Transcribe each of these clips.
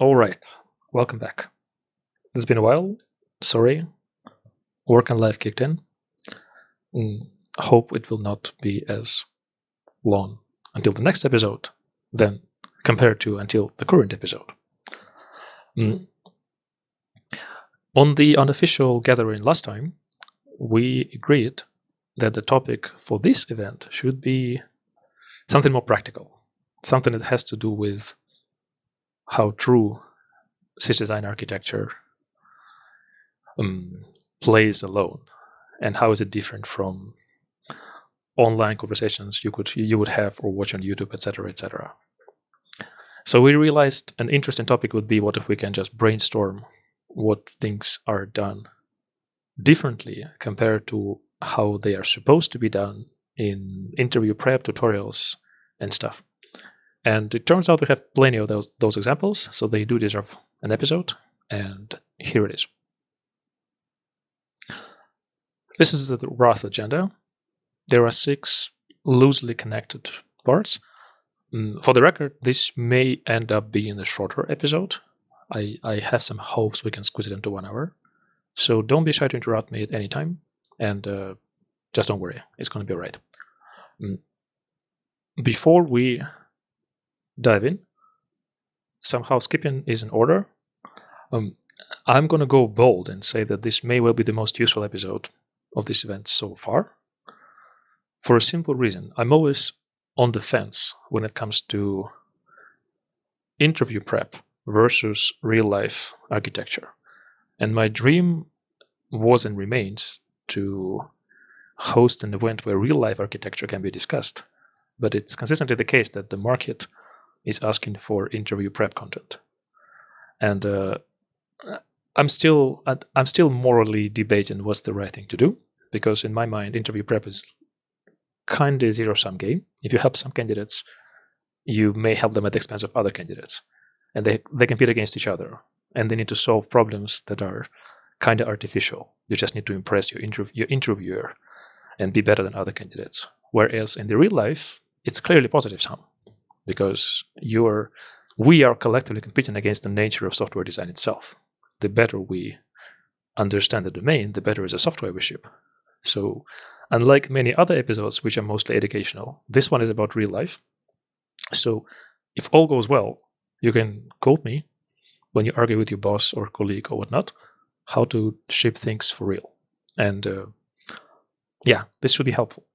All right, welcome back. It's been a while. Sorry, work and life kicked in. I hope it will not be as long until the next episode than compared to until the current episode. On the unofficial gathering last time, we agreed that the topic for this event should be something more practical, something that has to do with how true SysDesign architecture plays alone, and how is it different from online conversations you would have or watch on YouTube, etc., etc. So we realized an interesting topic would be, what if we can just brainstorm what things are done differently compared to how they are supposed to be done in interview prep tutorials and stuff. And it turns out we have plenty of those examples, so they do deserve an episode, and here it is. This is the rough agenda. There are 6 loosely connected parts. For the record, this may end up being a shorter episode. I have some hopes we can squeeze it into 1 hour. So don't be shy to interrupt me at any time, and just don't worry, it's going to be all right. Before we dive in, some housekeeping is in order. I'm going to go bold and say that this may well be the most useful episode of this event so far, for a simple reason. I'm always on the fence when it comes to interview prep versus real-life architecture. And my dream was and remains to host an event where real-life architecture can be discussed. But it's consistently the case that the market is asking for interview prep content. And I'm still morally debating what's the right thing to do, because in my mind, interview prep is kind of a zero-sum game. If you help some candidates, you may help them at the expense of other candidates. And they compete against each other, and they need to solve problems that are kind of artificial. You just need to impress your interviewer and be better than other candidates. Whereas in the real life, it's clearly positive sum, because we are collectively competing against the nature of software design itself. The better we understand the domain, the better is the software we ship. So unlike many other episodes, which are mostly educational, this one is about real life. So if all goes well, you can quote me when you argue with your boss or colleague or whatnot, how to ship things for real. And this should be helpful.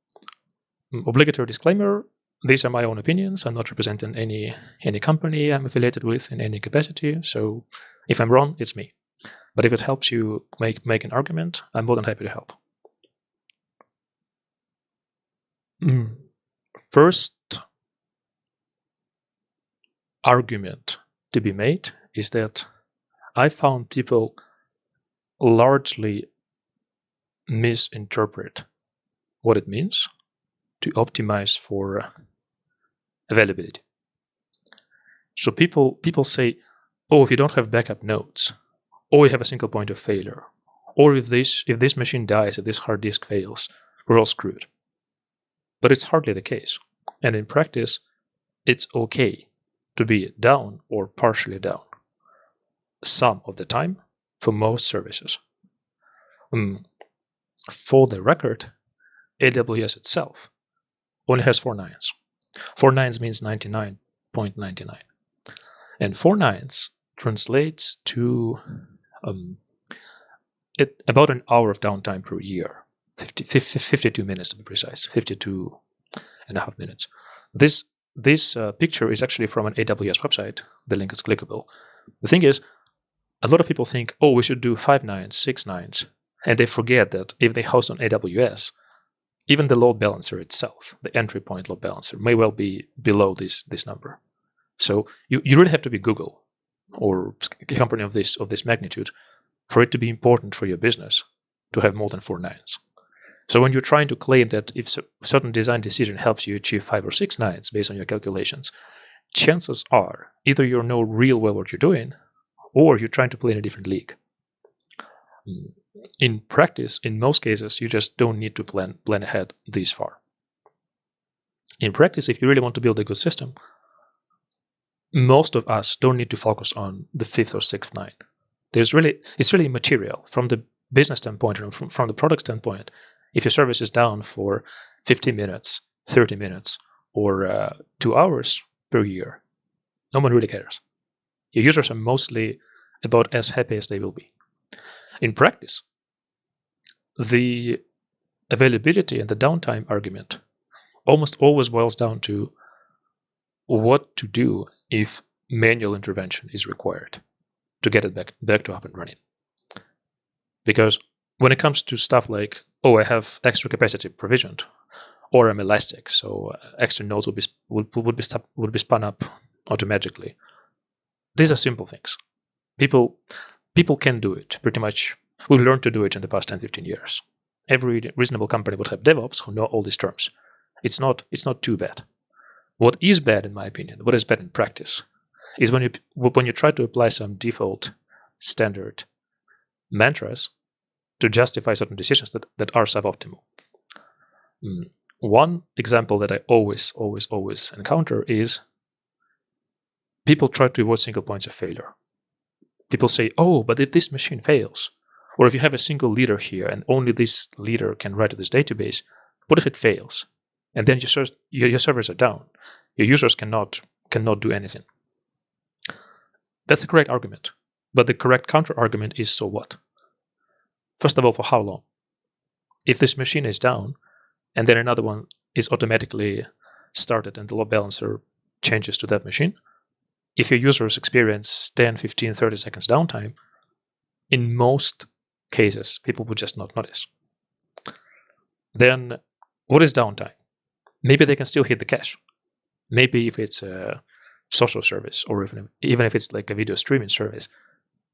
Obligatory disclaimer, these are my own opinions. I'm not representing any company I'm affiliated with in any capacity. So if I'm wrong, it's me. But if it helps you make an argument, I'm more than happy to help. First argument to be made is that I found people largely misinterpret what it means to optimize for availability. So people say, oh, if you don't have backup nodes, or you have a single point of failure, or if this machine dies, if this hard disk fails, we're all screwed. But it's hardly the case. And in practice, it's okay to be down or partially down some of the time for most services. For the record, AWS itself only has 4 nines. 4 nines means 99.99. And 4 nines translates to about an hour of downtime per year. 52 minutes to be precise, 52 and a half minutes. This picture is actually from an AWS website. The link is clickable. The thing is, a lot of people think, oh, we should do 5 nines, 6 nines, and they forget that if they host on AWS, even the load balancer itself, the entry point load balancer, may well be below this number. So you really have to be Google or a company of this magnitude for it to be important for your business to have more than 4 nines. So when you're trying to claim that if a certain design decision helps you achieve 5 or 6 nines based on your calculations, chances are either you know real well what you're doing, or you're trying to play in a different league. In practice, in most cases, you just don't need to plan ahead this far. In practice, if you really want to build a good system, most of us don't need to focus on the fifth or sixth line. It's really immaterial from the business standpoint and from the product standpoint. If your service is down for 15 minutes, 30 minutes, or 2 hours per year, no one really cares. Your users are mostly about as happy as they will be. In practice, the availability and the downtime argument almost always boils down to what to do if manual intervention is required to get it back to up and running. Because when it comes to stuff like, oh, I have extra capacity provisioned, or I'm elastic, so extra nodes would be spun up automatically. These are simple things. People can do it pretty much. We learned to do it in the past 10, 15 years. Every reasonable company would have DevOps who know all these terms. It's not too bad. What is bad, in my opinion, what is bad in practice, is when you try to apply some default standard mantras to justify certain decisions that are suboptimal. One example that I always encounter is people try to avoid single points of failure. People say, oh, but if this machine fails, or if you have a single leader here and only this leader can write to this database, what if it fails? And then your servers are down. Your users cannot do anything. That's a great argument. But the correct counter-argument is, so what? First of all, for how long? If this machine is down, and then another one is automatically started and the load balancer changes to that machine, if your users experience 10, 15, 30 seconds downtime, in most cases, people would just not notice. Then, what is downtime? Maybe they can still hit the cache. Maybe if it's a social service, or even if it's like a video streaming service,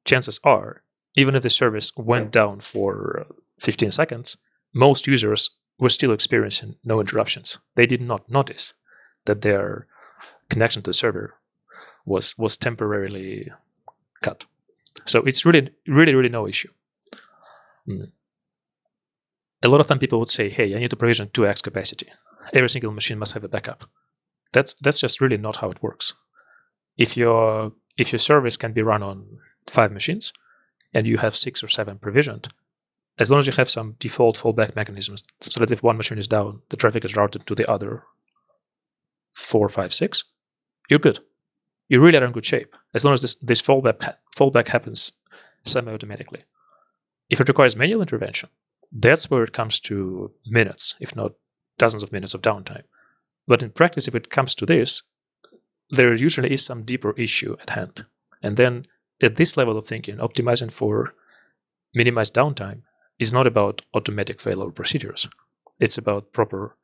chances are, even if the service went down for 15 seconds, most users were still experiencing no interruptions. They did not notice that their connection to the server was temporarily cut. So it's really no issue. A lot of time people would say, hey, I need to provision 2x capacity. Every single machine must have a backup. That's just really not how it works. If your service can be run on 5 machines and you have 6 or 7 provisioned, as long as you have some default fallback mechanisms so that if one machine is down, the traffic is routed to the other 4, 5, 6, you're good. You really are in good shape, as long as this fallback happens semi-automatically. If it requires manual intervention, that's where it comes to minutes, if not dozens of minutes of downtime. But in practice, if it comes to this, there usually is some deeper issue at hand. And then at this level of thinking, optimizing for minimized downtime is not about automatic failover procedures. It's about proper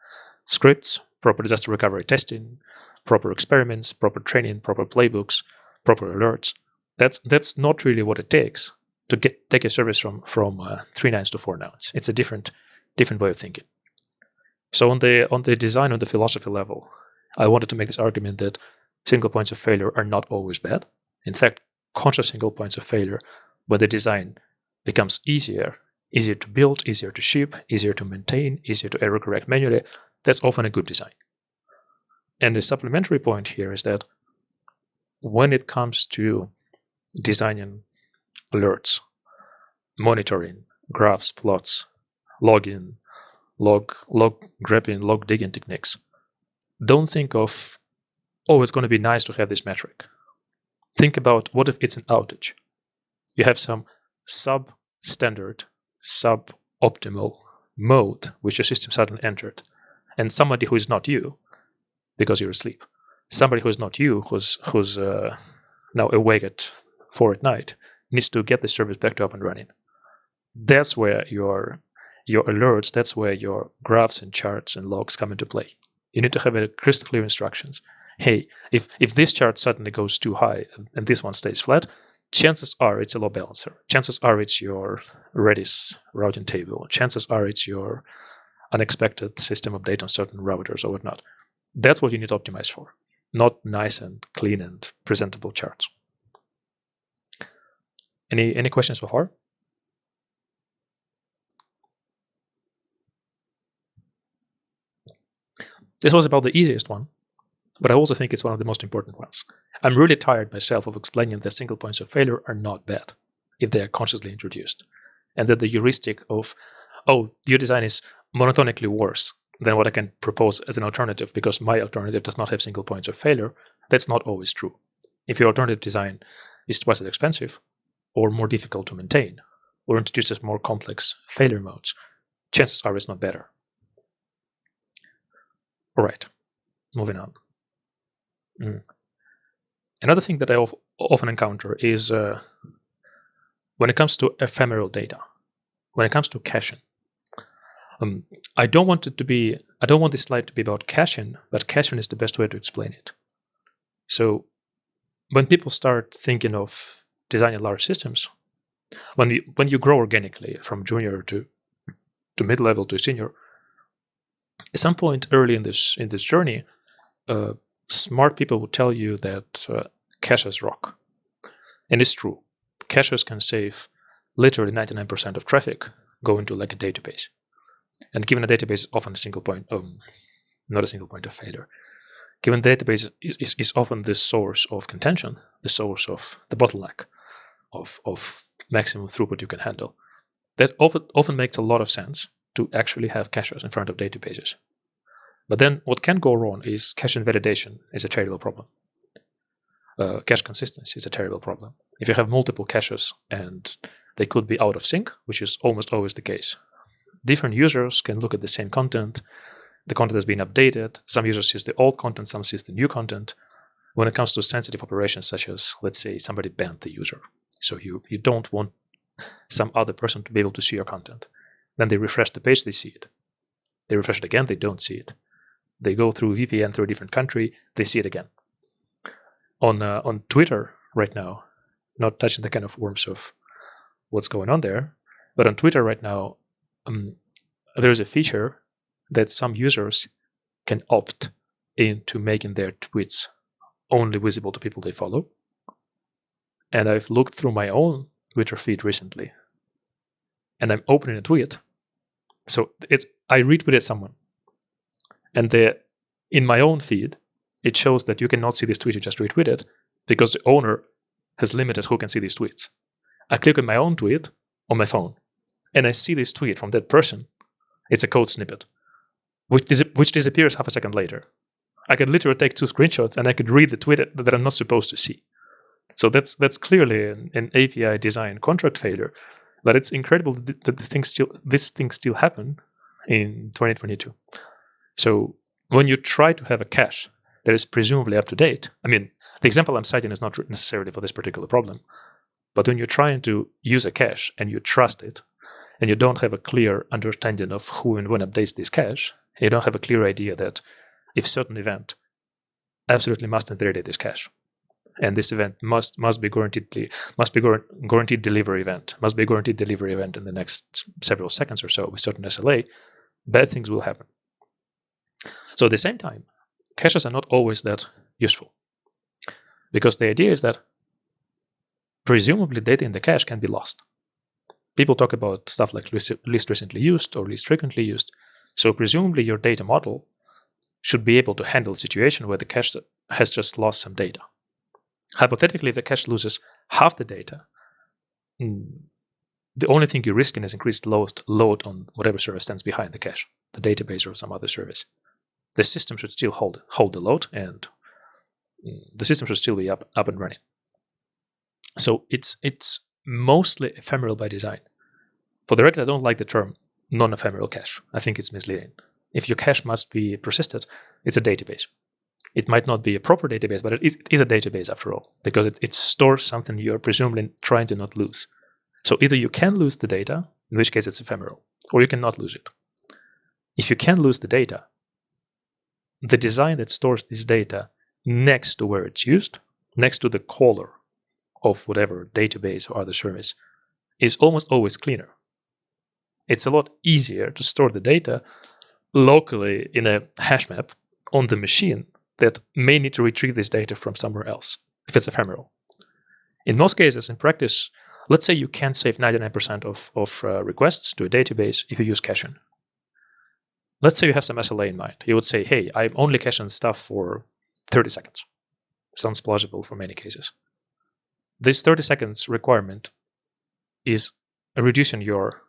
scripts, proper disaster recovery testing, proper experiments, proper training, proper playbooks, proper alerts. That's not really what it takes to take a service from 3 nines to 4 nines. It's a different way of thinking. So on the design, on the philosophy level, I wanted to make this argument that single points of failure are not always bad. In fact, conscious single points of failure, where the design becomes easier to build, easier to ship, easier to maintain, easier to error correct manually, that's often a good design. And the supplementary point here is that when it comes to designing alerts, monitoring, graphs, plots, logging, log grabbing, log digging techniques, don't think of, oh, it's going to be nice to have this metric. Think about, what if it's an outage? You have some substandard, suboptimal mode which your system suddenly entered, and somebody who is not you, because you're asleep, somebody who is not you, who's now awake at 4 at night, needs to get the service back to up and running. That's where your alerts, that's where your graphs and charts and logs come into play. You need to have a crystal clear instructions. Hey, if this chart suddenly goes too high and this one stays flat, chances are it's a load balancer. Chances are it's your Redis routing table. Chances are it's your unexpected system update on certain routers or whatnot. That's what you need to optimize for, not nice and clean and presentable charts. Any questions so far? This was about the easiest one, but I also think it's one of the most important ones. I'm really tired myself of explaining that single points of failure are not bad if they are consciously introduced. And that the heuristic of, oh, your design is monotonically worse than what I can propose as an alternative because my alternative does not have single points of failure, that's not always true. If your alternative design is twice as expensive, or more difficult to maintain, or introduces more complex failure modes, chances are it's not better. All right, moving on. Another thing that I often encounter is when it comes to ephemeral data, when it comes to caching. I don't want this slide to be about caching, but caching is the best way to explain it. So when people start thinking of designing large systems, when you grow organically from junior to mid-level to senior, at some point early in this journey, smart people will tell you that caches rock. And it's true. Caches can save literally 99% of traffic going to like a database. And given a database is often a single point, not a single point of failure. Given the database is often the source of contention, the source of the bottleneck of maximum throughput you can handle. That often makes a lot of sense to actually have caches in front of databases. But then what can go wrong is cache invalidation is a terrible problem. Cache consistency is a terrible problem. If you have multiple caches and they could be out of sync, which is almost always the case, different users can look at the same content. The content has been updated. Some users use the old content, some use the new content. When it comes to sensitive operations, such as, let's say, somebody banned the user. So you don't want some other person to be able to see your content. Then they refresh the page, they see it. They refresh it again, they don't see it. They go through VPN through a different country, they see it again. On Twitter right now, not touching the kind of worms of what's going on there, but on Twitter right now, there's a feature that some users can opt into making their tweets only visible to people they follow. And I've looked through my own Twitter feed recently, and I'm opening a tweet. So I retweeted someone, and in my own feed, it shows that you cannot see this tweet you just retweeted because the owner has limited who can see these tweets. I click on my own tweet on my phone, and I see this tweet from that person. It's a code snippet, which disappears half a second later. I could literally take 2 screenshots and I could read the tweet that I'm not supposed to see. So that's clearly an API design contract failure, but it's incredible that these things still happen in 2022. So when you try to have a cache that is presumably up to date, I mean, the example I'm citing is not necessarily for this particular problem, but when you're trying to use a cache and you trust it, and you don't have a clear understanding of who and when updates this cache, you don't have a clear idea that if certain event absolutely must invalidate this cache, and this event must be guaranteed delivery event, must be a guaranteed delivery event in the next several seconds or so with certain SLA, bad things will happen. So at the same time, caches are not always that useful, because the idea is that presumably data in the cache can be lost. People talk about stuff like least recently used or least frequently used. So presumably your data model should be able to handle a situation where the cache has just lost some data. Hypothetically, if the cache loses half the data, the only thing you're risking is increased load on whatever service stands behind the cache, the database or some other service. The system should still hold the load, and the system should still be up and running. So it's mostly ephemeral by design. For the record, I don't like the term non-ephemeral cache. I think it's misleading. If your cache must be persisted, it's a database. It might not be a proper database, but it is a database after all, because it stores something you're presumably trying to not lose. So either you can lose the data, in which case it's ephemeral, or you cannot lose it. If you can lose the data, the design that stores this data next to where it's used, next to the caller of whatever database or other service, is almost always cleaner. It's a lot easier to store the data locally in a hash map on the machine that may need to retrieve this data from somewhere else, if it's ephemeral. In most cases, in practice, let's say you can save 99% of requests to a database if you use caching. Let's say you have some SLA in mind. You would say, hey, I'm only caching stuff for 30 seconds. sounds plausible for many cases. This 30 seconds requirement is reducing your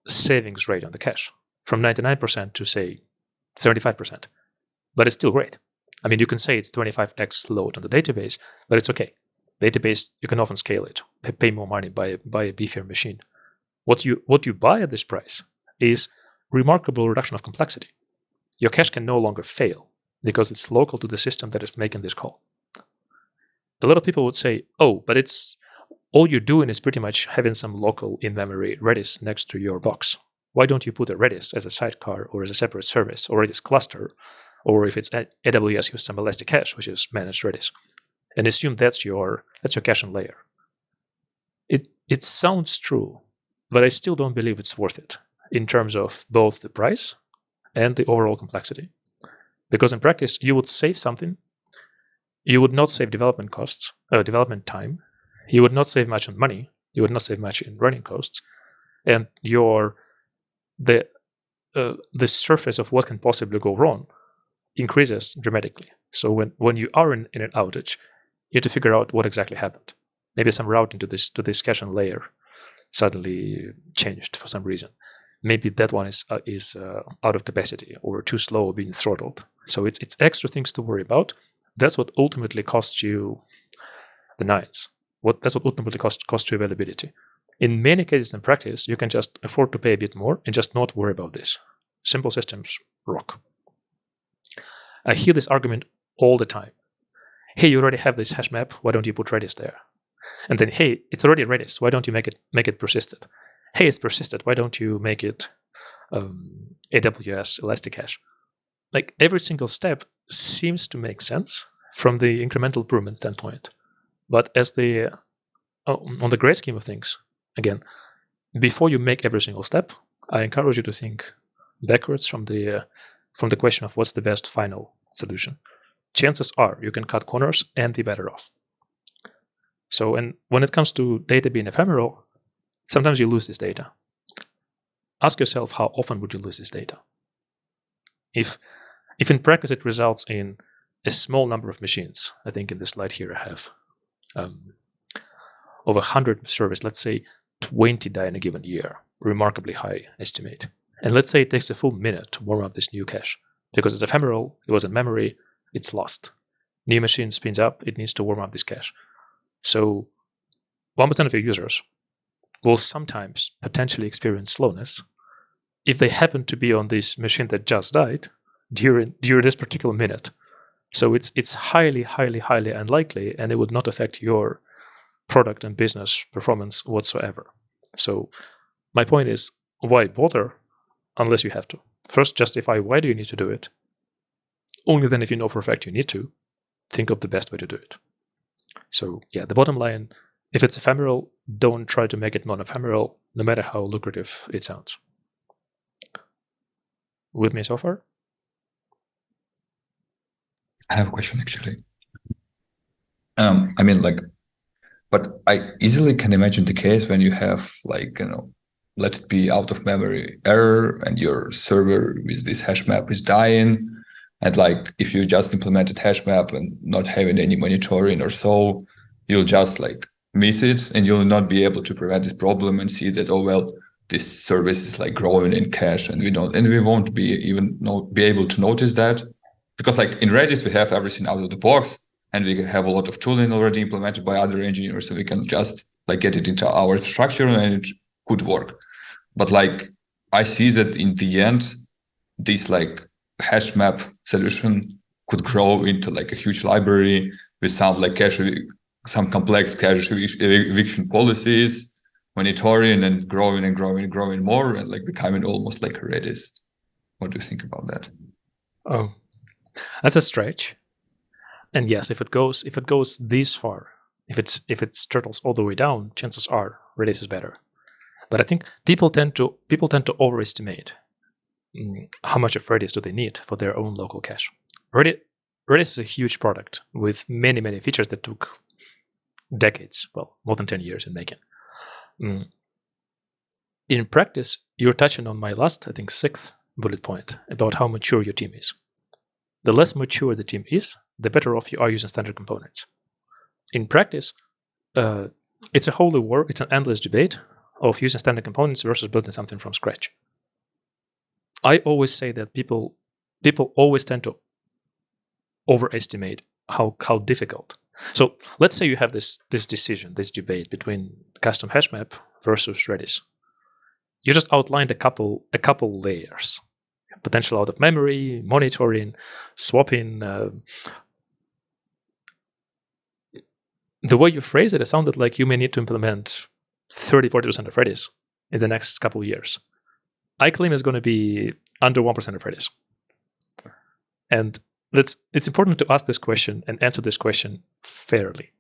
savings rate on the cache from 99% to, say, 75%. But it's still great. I mean, you can say it's 25x load on the database, but it's okay. Database, you can often scale it, pay more money, buy a beefier machine. What you buy at this price is remarkable reduction of complexity. Your cache can no longer fail because it's local to the system that is making this call. A lot of people would say, oh, but it's all you're doing is pretty much having some local in-memory Redis next to your box. Why don't you put a Redis as a sidecar or as a separate service, or Redis cluster, or if it's at AWS, use some elastic cache, which is managed Redis, and assume that's your caching layer. It sounds true, but I still don't believe it's worth it in terms of both the price and the overall complexity. Because in practice, you would save something. You would not save development costs, development time. You would not save much on money. You would not save much in running costs. And the surface of what can possibly go wrong increases dramatically. So when you are in an outage, you have to figure out what exactly happened. Maybe some routing to this caching layer suddenly changed for some reason. Maybe that one is out of capacity or too slow or being throttled. So it's extra things to worry about. That's what ultimately costs you the nines. That's what ultimately costs you availability. In many cases in practice, you can just afford to pay a bit more and just not worry about this. Simple systems rock. I hear this argument all the time. Hey, you already have this hash map. Why don't you put Redis there? And then, hey, it's already Redis. Why don't you make it persisted? Hey, it's persisted. Why don't you make it AWS Elasticache? Like every single step seems to make sense from the incremental improvement standpoint, but on the great scheme of things, again, before you make every single step, I encourage you to think backwards from the question of what's the best final solution. Chances are you can cut corners and be better off. So, and when it comes to data being ephemeral, sometimes you lose this data. Ask yourself, how often would you lose this data? If in practice it results in a small number of machines, I think in this slide here I have over 100 servers, let's say 20 die in a given year, remarkably high estimate. And let's say it takes a full minute to warm up this new cache. Because it's ephemeral, it was in memory, it's lost. New machine spins up, it needs to warm up this cache. So 1% of your users will sometimes potentially experience slowness if they happen to be on this machine that just died during this particular minute. So it's highly, highly, highly unlikely, and it would not affect your product and business performance whatsoever. So my point is, why bother unless you have to? First, justify why do you need to do it. Only then, if you know for a fact you need to, think of the best way to do it. So yeah, the bottom line, if it's ephemeral, don't try to make it non-ephemeral, no matter how lucrative it sounds. With me so far? I have a question actually. But I easily can imagine the case when you have let it be out of memory error and your server with this hash map is dying. And if you just implemented hash map and not having any monitoring or so, you'll just miss it and you'll not be able to prevent this problem and see that, oh, well, this service is growing in cache and we won't be able to notice that. Because in Redis, we have everything out of the box and we have a lot of tooling already implemented by other engineers. So we can just get it into our structure and it could work. But I see that in the end, this hash map solution could grow into a huge library with some some complex cache eviction policies, monitoring and growing more and becoming almost like a Redis. What do you think about that? Oh, that's a stretch. And yes, if it goes this far, if it turtles all the way down, chances are Redis is better. But I think people tend to overestimate how much of Redis do they need for their own local cache. Redis is a huge product with many, many features that took decades, well, more than 10 years in making. In practice, you're touching on my last, I think, 6th bullet point about how mature your team is. The less mature the team is, the better off you are using standard components. In practice, it's a holy war. It's an endless debate of using standard components versus building something from scratch. I always say that people always tend to overestimate how difficult. So let's say you have this decision, this debate between custom hash map versus Redis. You just outlined a couple layers: potential out of memory, monitoring, swapping. The way you phrase it sounded like you may need to implement 30-40% of Redis in the next couple of years. I claim it's going to be under 1% of Redis. And it's important to ask this question and answer this question fairly.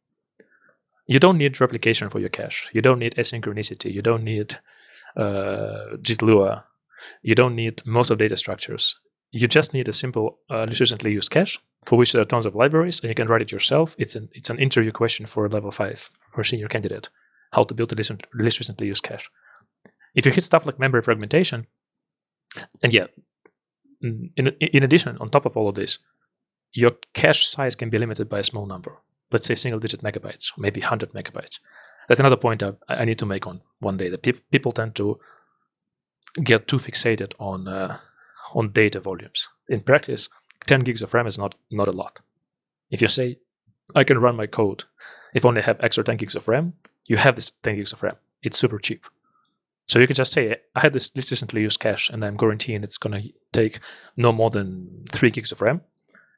You don't need replication for your cache. You don't need asynchronicity. You don't need JIT-Lua. You don't need most of data structures. You just need a simple recently used cache for which there are tons of libraries, and you can write it yourself. It's an interview question for level 5 for a senior candidate: how to build a least recently used cache. If you hit stuff like memory fragmentation, and yeah, in addition, on top of all of this, your cache size can be limited by a small number. Let's say single-digit megabytes, or maybe 100 megabytes. That's another point I need to make on one day, that people tend to get too fixated on data volumes. In practice, 10 gigs of RAM is not a lot. If you say, I can run my code if only I have extra 10 gigs of RAM, you have this 10 gigs of RAM. It's super cheap. So you can just say, I had this recently used cache, and I'm guaranteeing it's going to take no more than 3 gigs of RAM.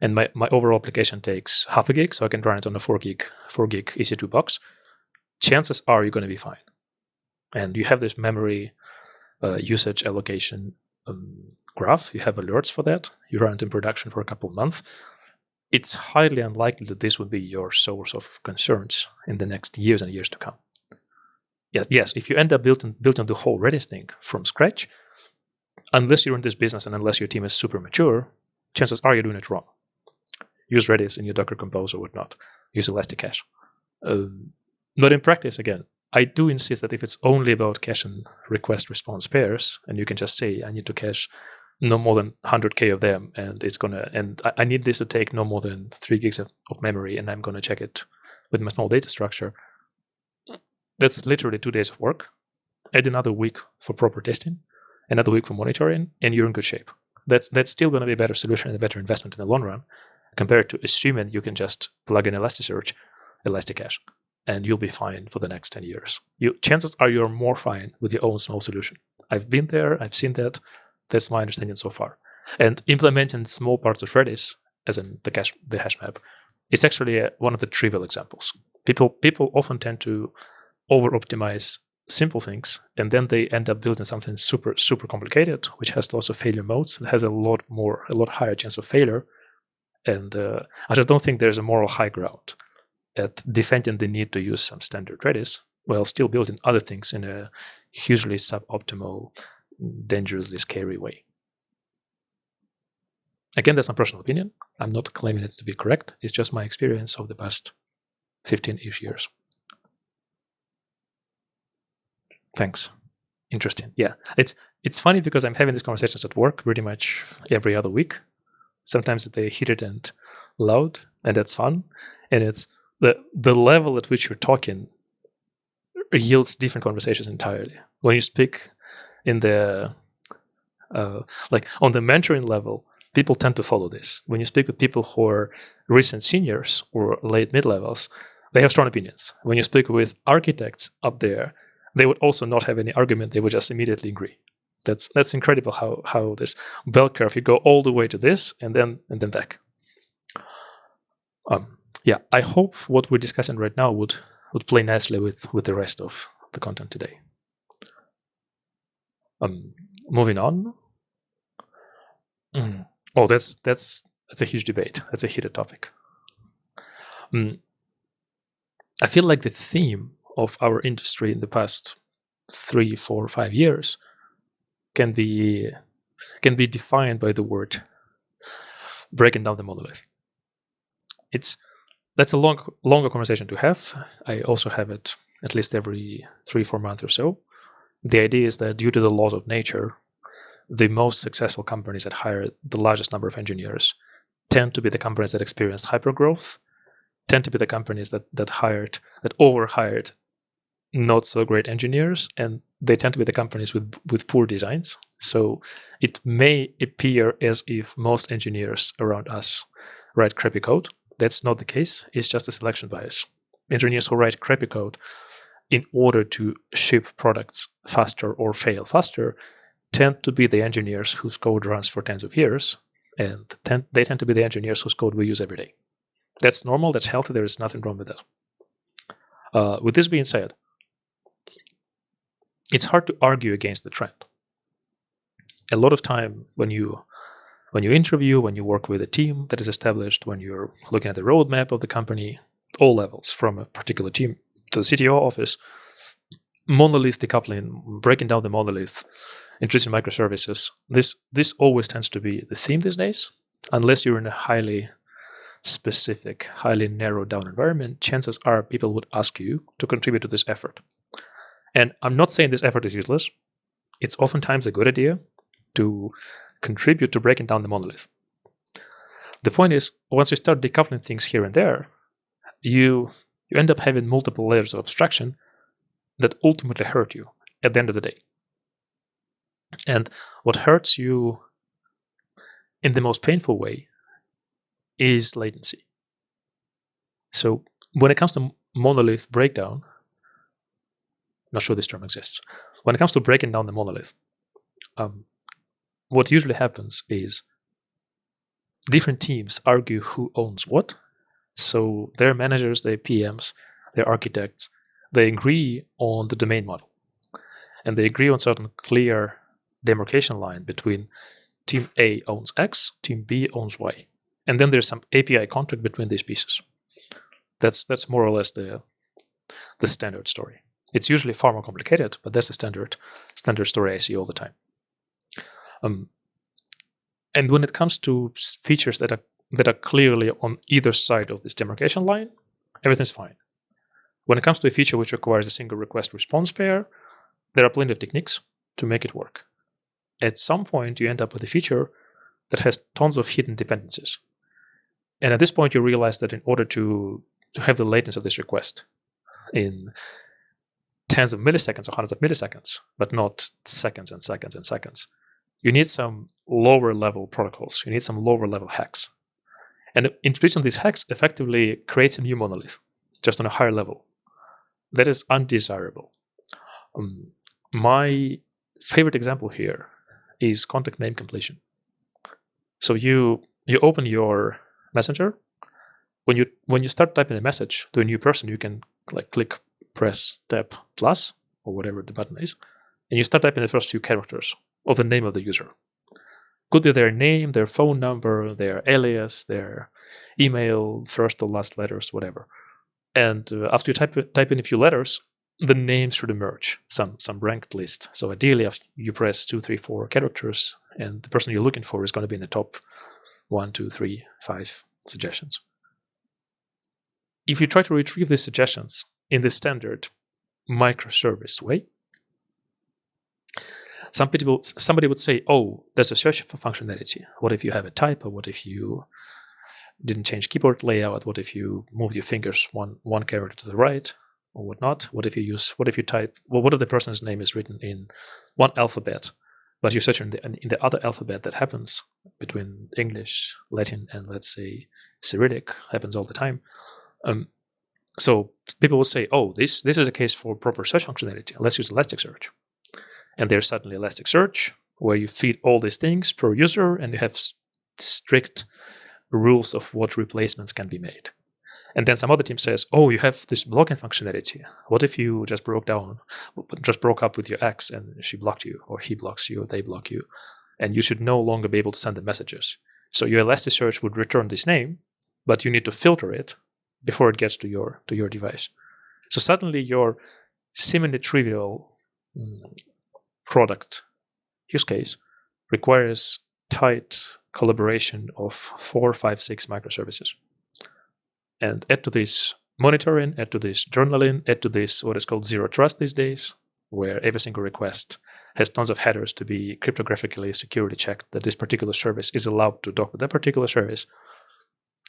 And my overall application takes half a gig, so I can run it on a 4 gig EC2 box. Chances are you're going to be fine. And you have this memory usage allocation graph. You have alerts for that. You run it in production for a couple of months. It's highly unlikely that this would be your source of concerns in the next years and years to come. Yes. If you end up building the whole Redis thing from scratch, unless you're in this business and unless your team is super mature, chances are you're doing it wrong. Use Redis in your Docker Compose or whatnot. Use Elasticache. But in practice, again, I do insist that if it's only about cache and request response pairs, and you can just say, I need to cache no more than 100K of them, and I need this to take no more than 3 gigs of memory, and I'm going to check it with my small data structure. That's literally 2 days of work. Add another week for proper testing, another week for monitoring, and you're in good shape. That's still going to be a better solution and a better investment in the long run, compared to assuming you can just plug in Elasticsearch, Elasticache, and you'll be fine for the next 10 years. Chances are you're more fine with your own small solution. I've been there, I've seen that. That's my understanding so far. And implementing small parts of Redis, as in the hash map, it's actually one of the trivial examples. People often tend to over-optimize simple things, and then they end up building something super, super complicated, which has lots of failure modes. It has a lot higher chance of failure. And I just don't think there's a moral high ground at defending the need to use some standard Redis while still building other things in a hugely suboptimal, dangerously scary way. Again, that's my personal opinion. I'm not claiming it to be correct. It's just my experience of the past 15-ish years. Thanks. Interesting. Yeah, it's funny because I'm having these conversations at work pretty much every other week. Sometimes they're heated and loud, and that's fun. And it's the level at which you're talking yields different conversations entirely. When you speak in the like on the mentoring level, people tend to follow this. When you speak with people who are recent seniors or late mid-levels, they have strong opinions. When you speak with architects up there, they would also not have any argument. They would just immediately agree. That's incredible how this bell curve, you go all the way to this and then back. Yeah, I hope what we're discussing right now would play nicely with the rest of the content today. Moving on. Oh, that's a huge debate. That's a heated topic. I feel like the theme of our industry in the past 3, 4, 5 years can be defined by the word breaking down the monolith. That's a longer conversation to have. I also have it at least every 3-4 months or so. The idea is that due to the laws of nature, the most successful companies that hire the largest number of engineers tend to be the companies that experienced hypergrowth, tend to be the companies that overhired not so great engineers, and they tend to be the companies with poor designs. So it may appear as if most engineers around us write crappy code. That's not the case. It's just a selection bias. Engineers who write crappy code in order to ship products faster or fail faster tend to be the engineers whose code runs for tens of years, and they tend to be the engineers whose code we use every day. That's normal, that's healthy, there is nothing wrong with that. With this being said, it's hard to argue against the trend. A lot of time when you interview, when you work with a team that is established, when you're looking at the roadmap of the company, all levels, from a particular team to the CTO office, monolith decoupling, breaking down the monolith, introducing microservices, this always tends to be the theme these days. Unless you're in a highly specific, highly narrowed down environment, chances are people would ask you to contribute to this effort. And I'm not saying this effort is useless. It's oftentimes a good idea to contribute to breaking down the monolith. The point is, once you start decoupling things here and there, you end up having multiple layers of abstraction that ultimately hurt you at the end of the day. And what hurts you in the most painful way is latency. So when it comes to monolith breakdown, not sure this term exists. When it comes to breaking down the monolith, what usually happens is different teams argue who owns what. So their managers, their PMs, their architects, they agree on the domain model. And they agree on certain clear demarcation line between team A owns X, team B owns Y. And then there's some API contract between these pieces. That's more or less the standard story. It's usually far more complicated, but that's the standard story I see all the time. And when it comes to features that are clearly on either side of this demarcation line, everything's fine. When it comes to a feature which requires a single request response pair, there are plenty of techniques to make it work. At some point, you end up with a feature that has tons of hidden dependencies. And at this point, you realize that in order to have the latency of this request in tens of milliseconds or hundreds of milliseconds, but not seconds and seconds and seconds, you need some lower level protocols. You need some lower level hacks. And introducing these hacks effectively creates a new monolith, just on a higher level. That is undesirable. My favorite example here is contact name completion. So you open your Messenger. When you start typing a message to a new person, you can click, press, tap plus, or whatever the button is, and you start typing the first few characters of the name of the user. Could be their name, their phone number, their alias, their email, first or last letters, whatever. And after you type in a few letters, the name should emerge, some ranked list. So ideally, after you press 2, 3, 4 characters, and the person you're looking for is going to be in the top 1, 2, 3, 5 suggestions. If you try to retrieve these suggestions in the standard microservice way, somebody would say, oh, there's a search for functionality. What if you have a typo? What if you didn't change keyboard layout? What if you moved your fingers one character to the right or whatnot? What if you type, well, what if the person's name is written in one alphabet, but you search in the other alphabet that happens between English, Latin, and let's say Cyrillic, happens all the time. So people will say, oh, this is a case for proper search functionality. Let's use Elasticsearch. And there's suddenly Elasticsearch, where you feed all these things per user, and you have strict rules of what replacements can be made. And then some other team says, oh, you have this blocking functionality. What if you just broke up with your ex and she blocked you, or he blocks you, or they block you, and you should no longer be able to send them messages. So your Elasticsearch would return this name, but you need to filter it before it gets to your device. So suddenly your seemingly trivial product use case requires tight collaboration of 4, 5, 6 microservices. And add to this monitoring, add to this journaling, add to this what is called zero trust these days, where every single request has tons of headers to be cryptographically security checked that this particular service is allowed to dock with that particular service.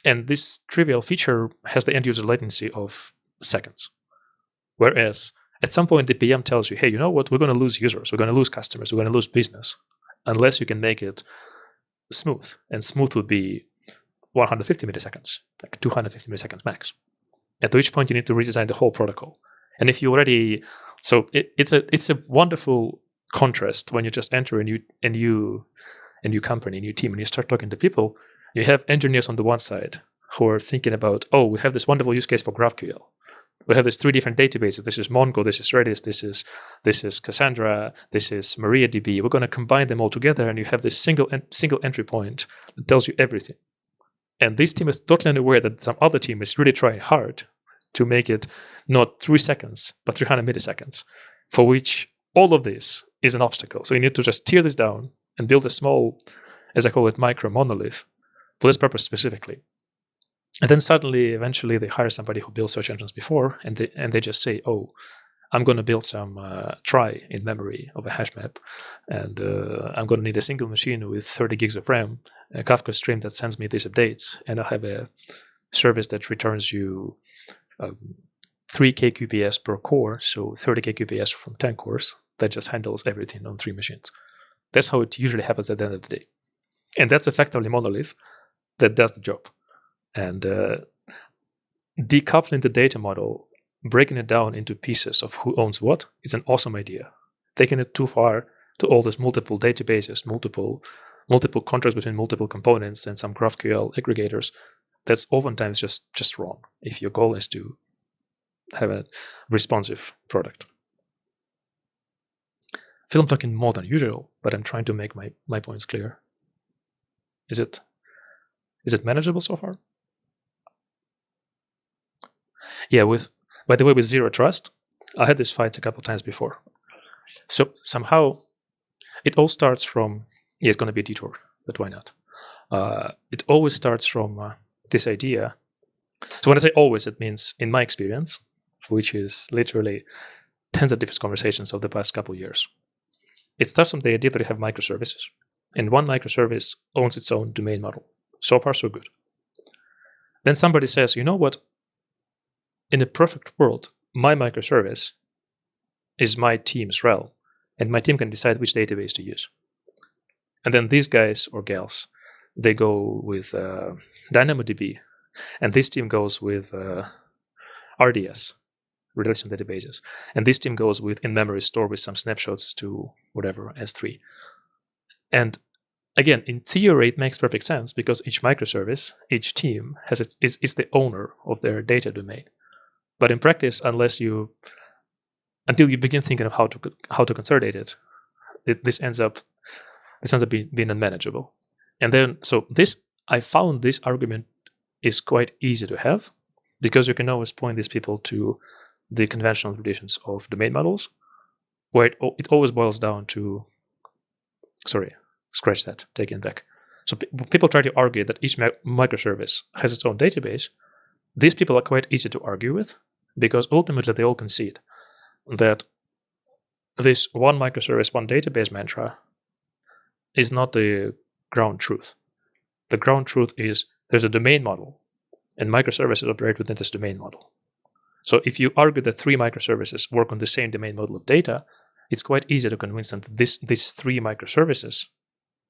And this trivial feature has the end-user latency of seconds. Whereas at some point, the PM tells you, hey, you know what? We're going to lose users. We're going to lose customers. We're going to lose business unless you can make it smooth. And smooth would be 150 milliseconds, like 250 milliseconds max. At which point, you need to redesign the whole protocol. And if you already... So it's a wonderful contrast when you just enter a new company, a new team, and you start talking to people. You have engineers on the one side who are thinking about, oh, we have this wonderful use case for GraphQL. We have these 3 different databases. This is Mongo, this is Redis, this is Cassandra, this is MariaDB. We're going to combine them all together, and you have this single entry point that tells you everything. And this team is totally unaware that some other team is really trying hard to make it not 3 seconds, but 300 milliseconds, for which all of this is an obstacle. So you need to just tear this down and build a small, as I call it, micro monolith for this purpose specifically. And then suddenly, eventually, they hire somebody who built search engines before, and they just say, oh, I'm going to build some try in memory of a hash map, and I'm going to need a single machine with 30 gigs of RAM, a Kafka stream that sends me these updates, and I'll have a service that returns you 3 kbps per core, so 30 kbps from 10 cores, that just handles everything on 3 machines. That's how it usually happens at the end of the day. And that's effectively monolith that does the job. And decoupling the data model, breaking it down into pieces of who owns what, is an awesome idea. Taking it too far to all those multiple databases, multiple contracts between multiple components and some GraphQL aggregators, that's oftentimes just wrong if your goal is to have a responsive product. I feel I'm talking more than usual, but I'm trying to make my points clear. Is it manageable so far? Yeah, by the way, with zero trust, I had this fight a couple times before. So somehow it all starts from, it's going to be a detour, but why not? It always starts from this idea. So when I say always, it means in my experience, which is literally tens of different conversations of the past couple of years. It starts from the idea that you have microservices, and one microservice owns its own domain model. So far, so good. Then somebody says, you know what? In a perfect world, my microservice is my team's rel, and my team can decide which database to use. And then these guys or gals, they go with DynamoDB, and this team goes with RDS, relational databases, and this team goes with in-memory store with some snapshots to whatever, S3. And again, in theory, it makes perfect sense because each microservice, each team is the owner of their data domain. But in practice, until you begin thinking of how to consolidate it, this ends up being unmanageable. And then, I found this argument is quite easy to have because you can always point these people to the conventional traditions of domain models, where it always boils down to, scratch that, take it back. So people try to argue that each microservice has its own database. These people are quite easy to argue with because ultimately they all concede that this one microservice, one database mantra is not the ground truth. The ground truth is there's a domain model and microservices operate within this domain model. So if you argue that 3 microservices work on the same domain model of data, it's quite easy to convince them that these 3 microservices,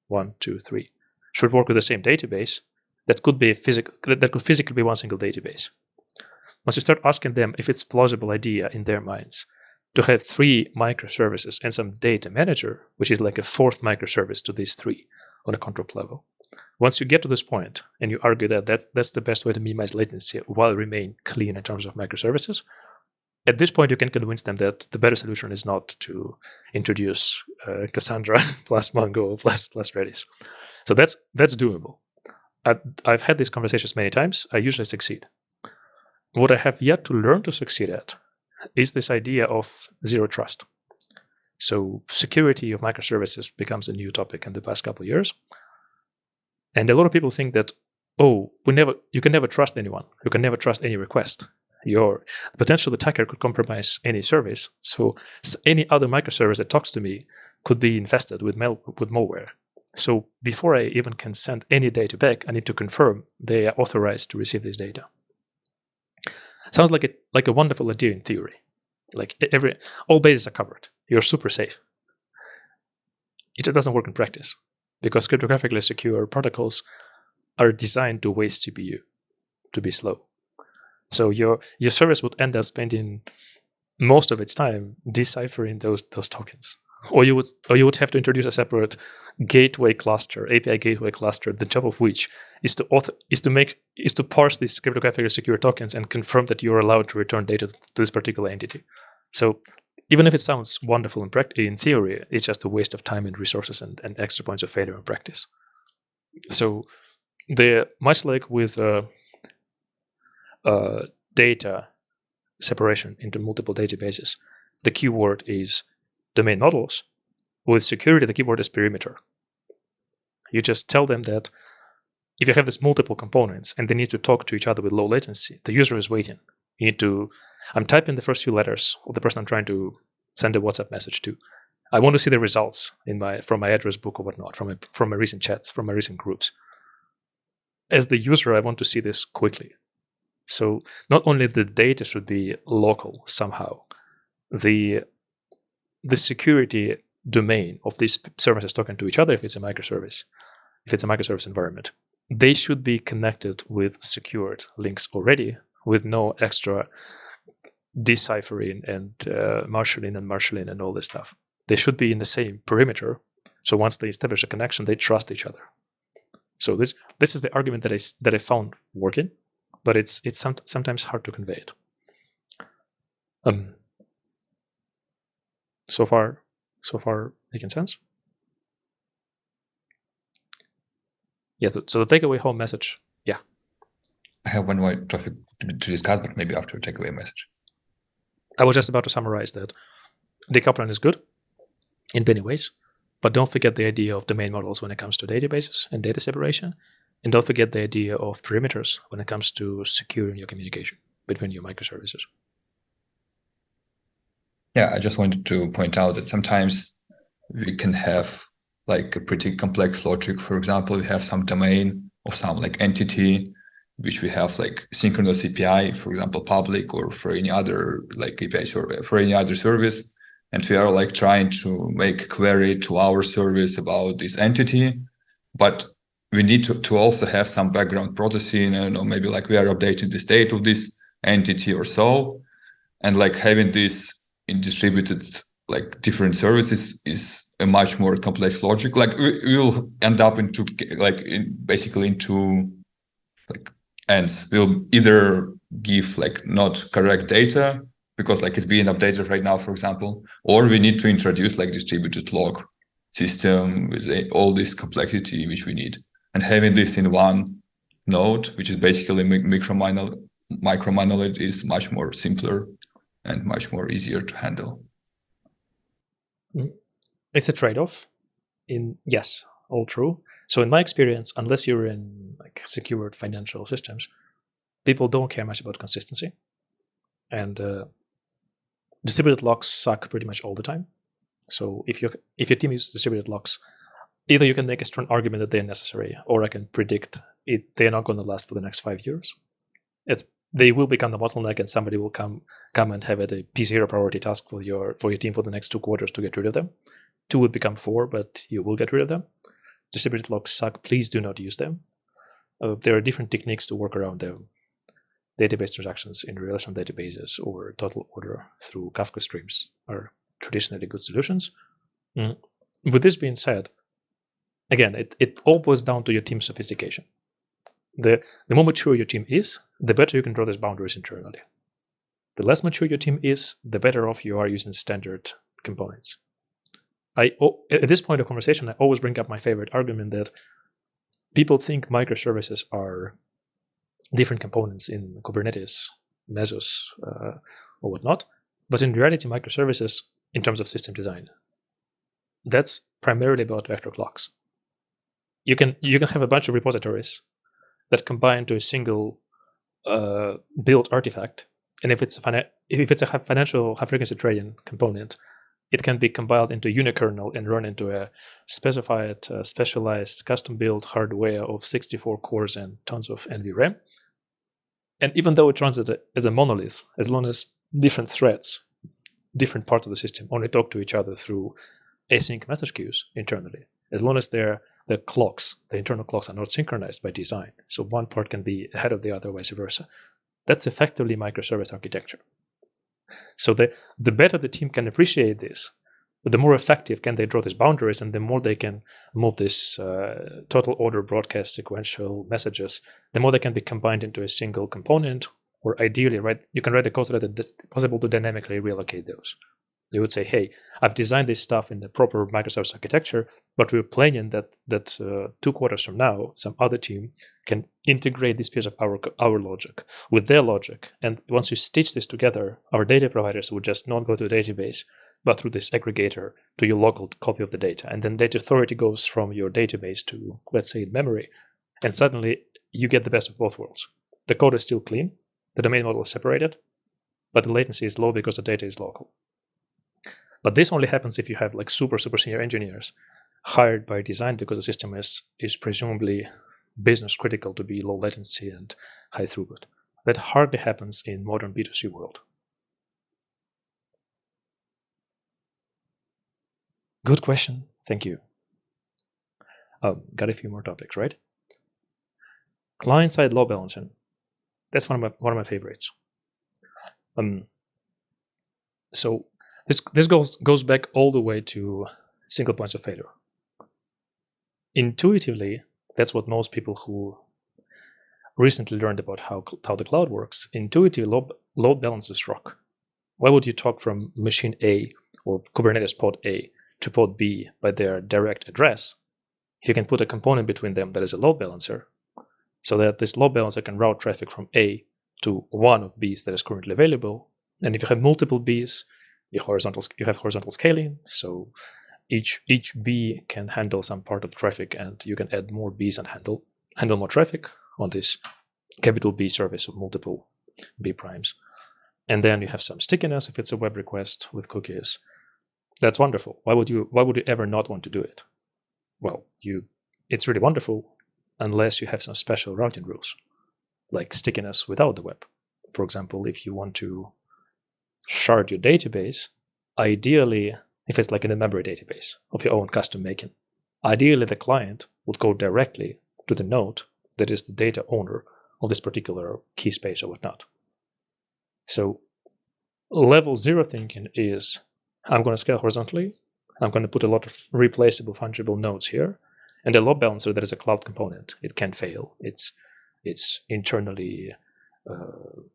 1, 2, 3, should work with the same database that could physically be one single database. Once you start asking them if it's a plausible idea in their minds to have 3 microservices and some data manager, which is like a 4th microservice to these 3 on a contract level. Once you get to this point and you argue that that's the best way to minimize latency while remain clean in terms of microservices, at this point you can convince them that the better solution is not to introduce Cassandra plus Mongo plus Redis. So that's doable. I've had these conversations many times. I usually succeed. What I have yet to learn to succeed at is this idea of zero trust. So security of microservices becomes a new topic in the past couple of years. And a lot of people think that, you can never trust anyone. You can never trust any request. The potential attacker could compromise any service. So any other microservice that talks to me could be infested with malware. So before I even can send any data back, I need to confirm they are authorized to receive this data. Sounds like a wonderful idea in theory. Like all bases are covered. You're super safe. It doesn't work in practice because cryptographically secure protocols are designed to waste CPU, to be slow. So your service would end up spending most of its time deciphering those tokens. Or you would have to introduce a separate gateway cluster, API gateway cluster, the job of which is to parse these cryptographically secure tokens and confirm that you're allowed to return data to this particular entity. So even if it sounds wonderful in theory, it's just a waste of time and resources and extra points of failure in practice. So much like with data separation into multiple databases, the keyword is domain models. With security, the keyword is perimeter. You just tell them that if you have these multiple components and they need to talk to each other with low latency, the user is waiting. I'm typing the first few letters of the person I'm trying to send a WhatsApp message to. I want to see the results from my address book or whatnot, from my recent chats, from my recent groups. As the user, I want to see this quickly. So not only the data should be local somehow, the security domain of these services talking to each other, if it's a microservice environment, they should be connected with secured links already, with no extra deciphering and marshalling and all this stuff. They should be in the same perimeter. So once they establish a connection, they trust each other. So this is the argument that I found working, but it's sometimes hard to convey it. So far making sense? Yeah. So the takeaway home message. Yeah. I have one more topic to discuss, but maybe after takeaway message. I was just about to summarize that decoupling is good in many ways, but don't forget the idea of domain models when it comes to databases and data separation, and don't forget the idea of perimeters when it comes to securing your communication between your microservices. Yeah, I just wanted to point out that sometimes we can have like a pretty complex logic. For example, we have some domain of some like entity, which we have like synchronous API, for example, public, or for any other like API service, for any other service. And we are like trying to make a query to our service about this entity, but we need to also have some background processing, and maybe like we are updating the state of this entity or so. And like having this in distributed like different services is a much more complex logic. Like we will end up into like ends. We'll either give like not correct data because like it's being updated right now, for example, or we need to introduce like distributed log system with all this complexity which we need. And having this in one node, which is basically micro monolith, is much more simpler and much more easier to handle. It's a trade-off. Yes, all true. So in my experience, unless you're in like secured financial systems, people don't care much about consistency, and distributed locks suck pretty much all the time. So if your team uses distributed locks, either you can make a strong argument that they're necessary, or I can predict they're not going to last for the next 5 years. They will become the bottleneck, and somebody will come and have it a P0 priority task for your team for the next 2 quarters to get rid of them. 2 will become 4, but you will get rid of them. Distributed locks suck. Please do not use them. There are different techniques to work around them. Database transactions in relational databases or total order through Kafka streams are traditionally good solutions. With this being said, again, it all boils down to your team's sophistication. The more mature your team is, the better you can draw these boundaries internally. The less mature your team is, the better off you are using standard components. At this point of conversation, I always bring up my favorite argument that people think microservices are different components in Kubernetes, Mesos, or whatnot. But in reality, microservices, in terms of system design, that's primarily about vector clocks. You can have a bunch of repositories that combine to a single build artifact, and if it's a financial high-frequency trading component, it can be compiled into unikernel and run into a specified, specialized, custom-built hardware of 64 cores and tons of NVRAM. And even though it runs as a monolith, as long as different threads, different parts of the system only talk to each other through async message queues internally, as long as the clocks, the internal clocks, are not synchronized by design, so one part can be ahead of the other, vice versa, that's effectively microservice architecture. So the better the team can appreciate this, the more effective can they draw these boundaries, and the more they can move this total order broadcast sequential messages, the more they can be combined into a single component, or ideally, you can write a code so that it's possible to dynamically reallocate those. You would say, hey, I've designed this stuff in the proper microservice architecture, but we're planning that 2 quarters from now, some other team can integrate this piece of our logic with their logic. And once you stitch this together, our data providers would just not go to the database, but through this aggregator to your local copy of the data. And then data authority goes from your database to, let's say, in memory. And suddenly you get the best of both worlds. The code is still clean, the domain model is separated, but the latency is low because the data is local. But this only happens if you have like super senior engineers hired by design, because the system is presumably business critical to be low latency and high throughput. That hardly happens in modern B2C world. Good question. Thank you. Got a few more topics, right? Client-side load balancing. That's one of my favorites. So this goes back all the way to single points of failure. Intuitively, that's what most people who recently learned about how the cloud works, intuitively load balancers rock. Why would you talk from machine A or Kubernetes pod A to pod B by their direct address if you can put a component between them that is a load balancer, so that this load balancer can route traffic from A to one of B's that is currently available? And if you have multiple B's, you have horizontal scaling, so each B can handle some part of the traffic, and you can add more B's and handle more traffic on this capital B service of multiple B primes. And then you have some stickiness if it's a web request with cookies. That's wonderful. Why would you ever not want to do it? Well, it's really wonderful unless you have some special routing rules, like stickiness without the web. For example, if you want to shard your database, ideally, if it's like in a memory database of your own custom making, ideally the client would go directly to the node that is the data owner of this particular key space or whatnot. So level 0 thinking is, I'm going to scale horizontally, I'm going to put a lot of replaceable fungible nodes here, and a load balancer that is a cloud component. It can't fail. It's internally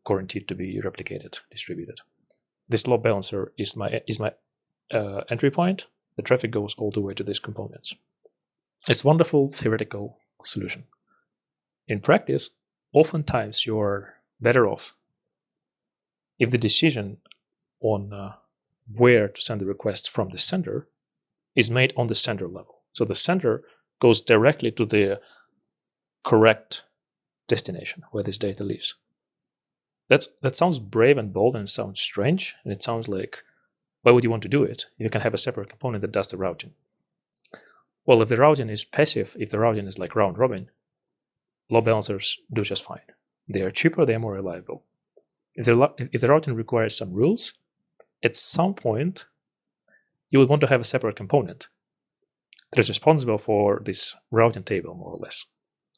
guaranteed to be replicated, distributed. This load balancer is my entry point. The traffic goes all the way to these components. It's a wonderful theoretical solution. In practice, oftentimes you're better off if the decision on where to send the request from the sender is made on the sender level. So the sender goes directly to the correct destination where this data lives. That sounds brave and bold, and it sounds strange, and it sounds like, why would you want to do it? You can have a separate component that does the routing. Well, if the routing is passive, if the routing is like round robin, load balancers do just fine. They are cheaper, they are more reliable. If the routing requires some rules, at some point, you would want to have a separate component that is responsible for this routing table, more or less.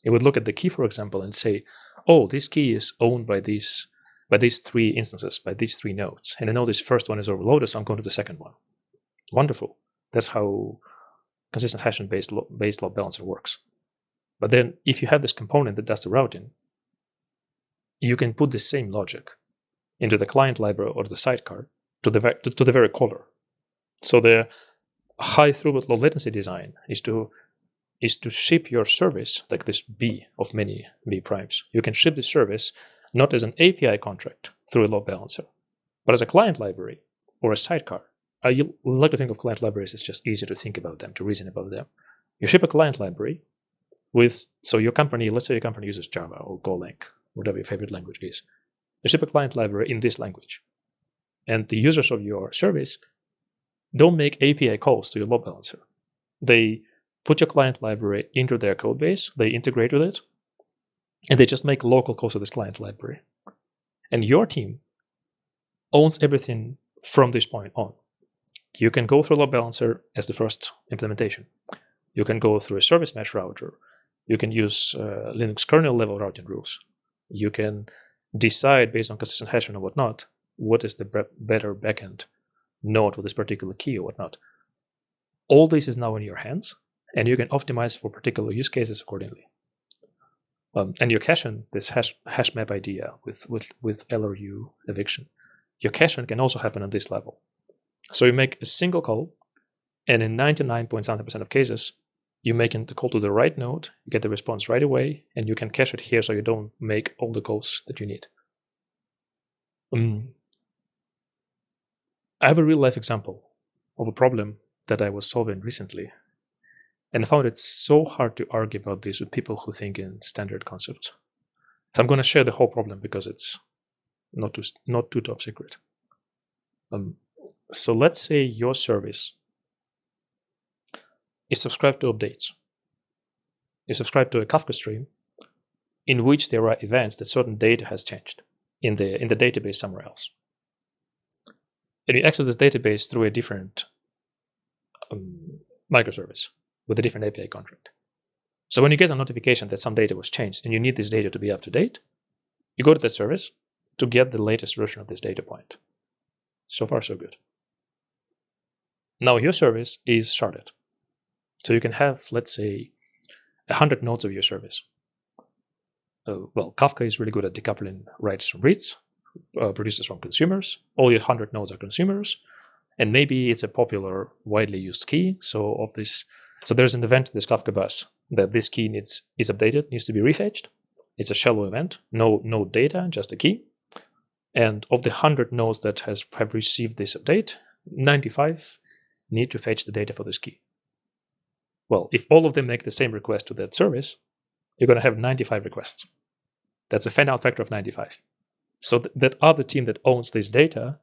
It would look at the key, for example, and say, oh, this key is owned by these 3 instances, by these 3 nodes. And I know this first one is overloaded, so I'm going to the second one. Wonderful. That's how consistent hashing-based load balancer works. But then if you have this component that does the routing, you can put the same logic into the client library or the sidecar to the very caller. So the high throughput low latency design is to ship your service, like this B of many B primes. You can ship the service not as an API contract through a load balancer, but as a client library or a sidecar. I like to think of client libraries as just easier to think about them, to reason about them. You ship a client library so your company, let's say your company uses Java or Golang, whatever your favorite language is. You ship a client library in this language. And the users of your service don't make API calls to your load balancer. They put your client library into their code base, they integrate with it, and they just make local calls to this client library. And your team owns everything from this point on. You can go through load balancer as the first implementation. You can go through a service mesh router. You can use Linux kernel level routing rules. You can decide based on consistent hashing or whatnot, what is the better backend node for this particular key or whatnot. All this is now in your hands, and you can optimize for particular use cases accordingly. And your caching, this hash map idea with LRU eviction, your caching can also happen on this level. So you make a single call, and in 99.7% of cases, you make the call to the right node, you get the response right away, and you can cache it here so you don't make all the calls that you need. I have a real life example of a problem that I was solving recently, and I found it so hard to argue about this with people who think in standard concepts. So I'm going to share the whole problem because it's not too top secret. So let's say your service is subscribed to updates. You subscribe to a Kafka stream in which there are events that certain data has changed in the database somewhere else. And you access this database through a different microservice with a different API contract. So when you get a notification that some data was changed and you need this data to be up to date, you go to that service to get the latest version of this data point. So far, so good. Now your service is sharded. So you can have, let's say, 100 nodes of your service. Well, Kafka is really good at decoupling writes from reads, produces from consumers. All your 100 nodes are consumers. And maybe it's a popular, widely used key. So there's an event in this Kafka bus that this key is updated, needs to be refetched. It's a shallow event, no data, just a key. And of the 100 nodes that have received this update, 95 need to fetch the data for this key. Well, if all of them make the same request to that service, you're going to have 95 requests. That's a fan-out factor of 95. So that other team that owns this data,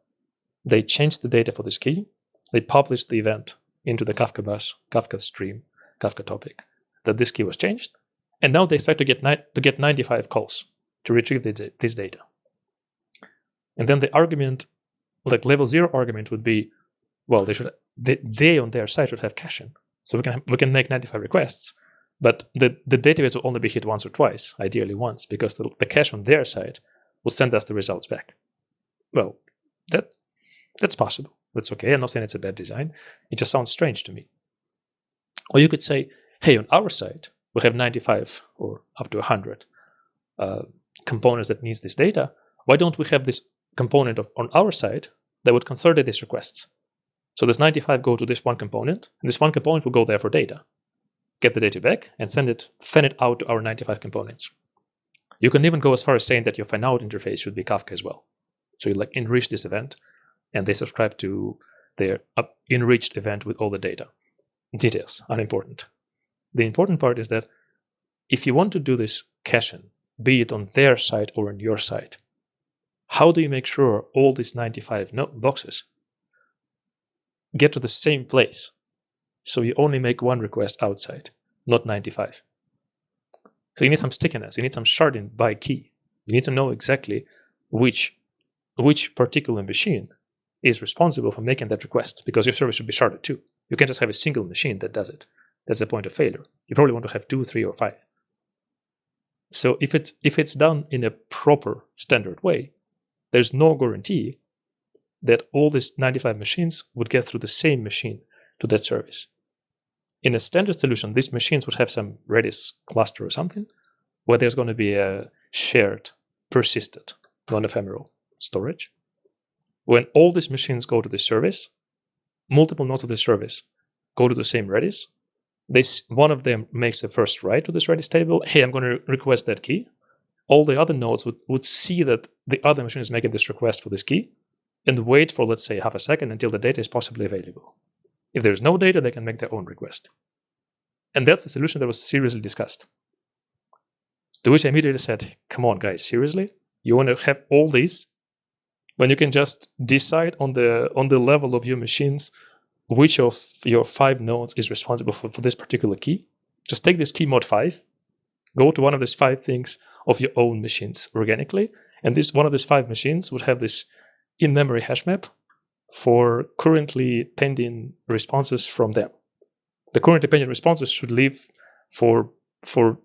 they change the data for this key, they publish the event into the Kafka bus, Kafka stream, Kafka topic, that this key was changed, and now they expect to get 95 calls to retrieve this data. And then the argument, like level 0 argument would be, well, they on their side should have caching. So we can make 95 requests, but the database will only be hit once or twice, ideally once, because the cache on their side will send us the results back. Well, that's possible. That's okay. I'm not saying it's a bad design. It just sounds strange to me. Or you could say, hey, on our side, we have 95 or up to 100 components that needs this data. Why don't we have this component on our side that would consolidate these requests? So this 95 go to this one component, and this one component will go there for data, get the data back, and fan it out to our 95 components. You can even go as far as saying that your fan-out interface should be Kafka as well. So you enrich this event, and they subscribe to their enriched event with all the data. Details, unimportant. The important part is that if you want to do this caching, be it on their side or on your side, how do you make sure all these 95 boxes get to the same place? So you only make one request outside, not 95. So you need some stickiness. You need some sharding by key. You need to know exactly which particular machine is responsible for making that request, because your service should be sharded too. You can't just have a single machine that does it. That's the point of failure. You probably want to have 2, 3, or 5. So if it's done in a proper standard way, there's no guarantee that all these 95 machines would get through the same machine to that service. In a standard solution, these machines would have some Redis cluster or something where there's going to be a shared, persisted, non-ephemeral storage. When all these machines go to the service, multiple nodes of the service go to the same Redis. One of them makes the first write to this Redis table. Hey, I'm going to request that key. All the other nodes would see that the other machine is making this request for this key and wait for, let's say, half a second until the data is possibly available. If there's no data, they can make their own request. And that's the solution that was seriously discussed. To which I immediately said, come on, guys, seriously? You want to have all these when you can just decide on the level of your machines which of your 5 nodes is responsible for this particular key. Just take this key mod 5, go to one of these 5 things of your own machines organically, and this one of these 5 machines would have this in-memory hash map for currently pending responses from them. The currently pending responses should live for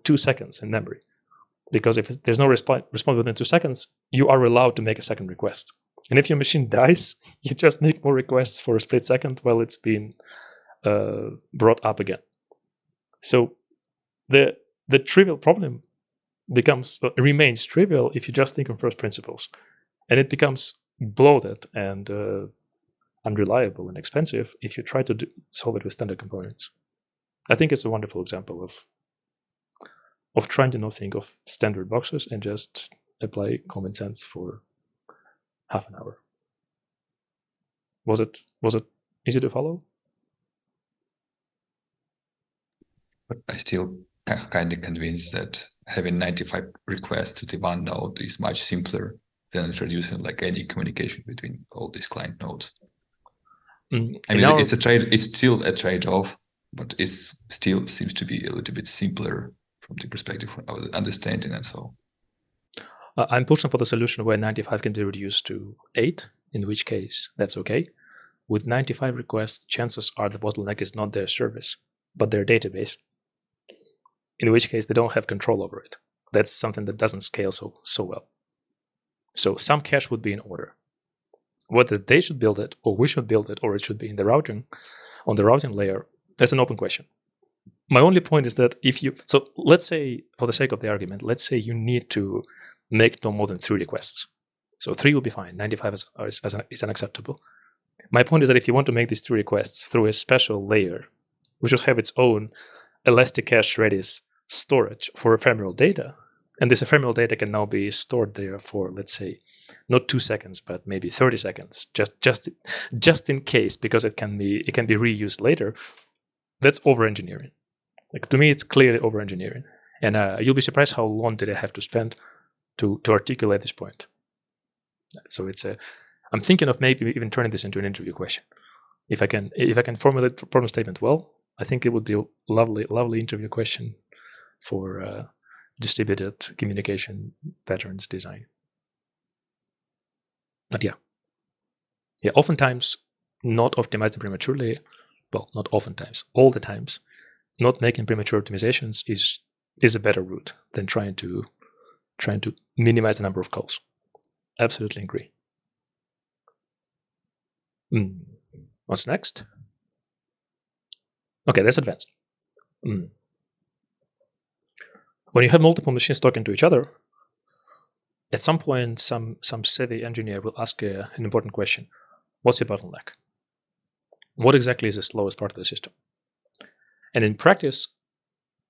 2 seconds in memory, because if there's no response within 2 seconds, you are allowed to make a second request. And if your machine dies, you just make more requests for a split second while it's being brought up again. So the trivial problem remains trivial if you just think of first principles, and it becomes bloated and unreliable and expensive if you try to solve it with standard components. I think it's a wonderful example of trying to not think of standard boxes and just apply common sense for half an hour. Was it easy to follow? But I still kind of convinced that having 95 requests to the one node is much simpler than introducing like any communication between all these client nodes. I mean, it's still a trade-off, but it still seems to be a little bit simpler from the perspective of understanding and so. I'm pushing for the solution where 95 can be reduced to 8, in which case that's okay. With 95 requests, chances are the bottleneck is not their service, but their database, in which case they don't have control over it. That's something that doesn't scale so well. So some cache would be in order. Whether they should build it, or we should build it, or it should be in the routing, on the routing layer, that's an open question. My only point is that so let's say, for the sake of the argument, let's say you need to make no more than 3 requests. So 3 will be fine, 95 is unacceptable. My point is that if you want to make these 3 requests through a special layer, which should have its own elastic cache Redis storage for ephemeral data, and this ephemeral data can now be stored there for, let's say, not 2 seconds, but maybe 30 seconds, just in case, because it can be reused later. That's over-engineering. Like, to me, it's clearly over-engineering, and you'll be surprised how long did I have to spend to articulate this point. So I'm thinking of maybe even turning this into an interview question. If I can formulate the problem statement well, I think it would be a lovely interview question for distributed communication patterns design. But yeah, oftentimes not optimizing prematurely. Well, not oftentimes, all the times, not making premature optimizations is a better route than trying to minimize the number of calls. Absolutely agree. What's next? Okay, that's advanced. When you have multiple machines talking to each other, at some point, some savvy engineer will ask an important question. What's your bottleneck? What exactly is the slowest part of the system? And in practice,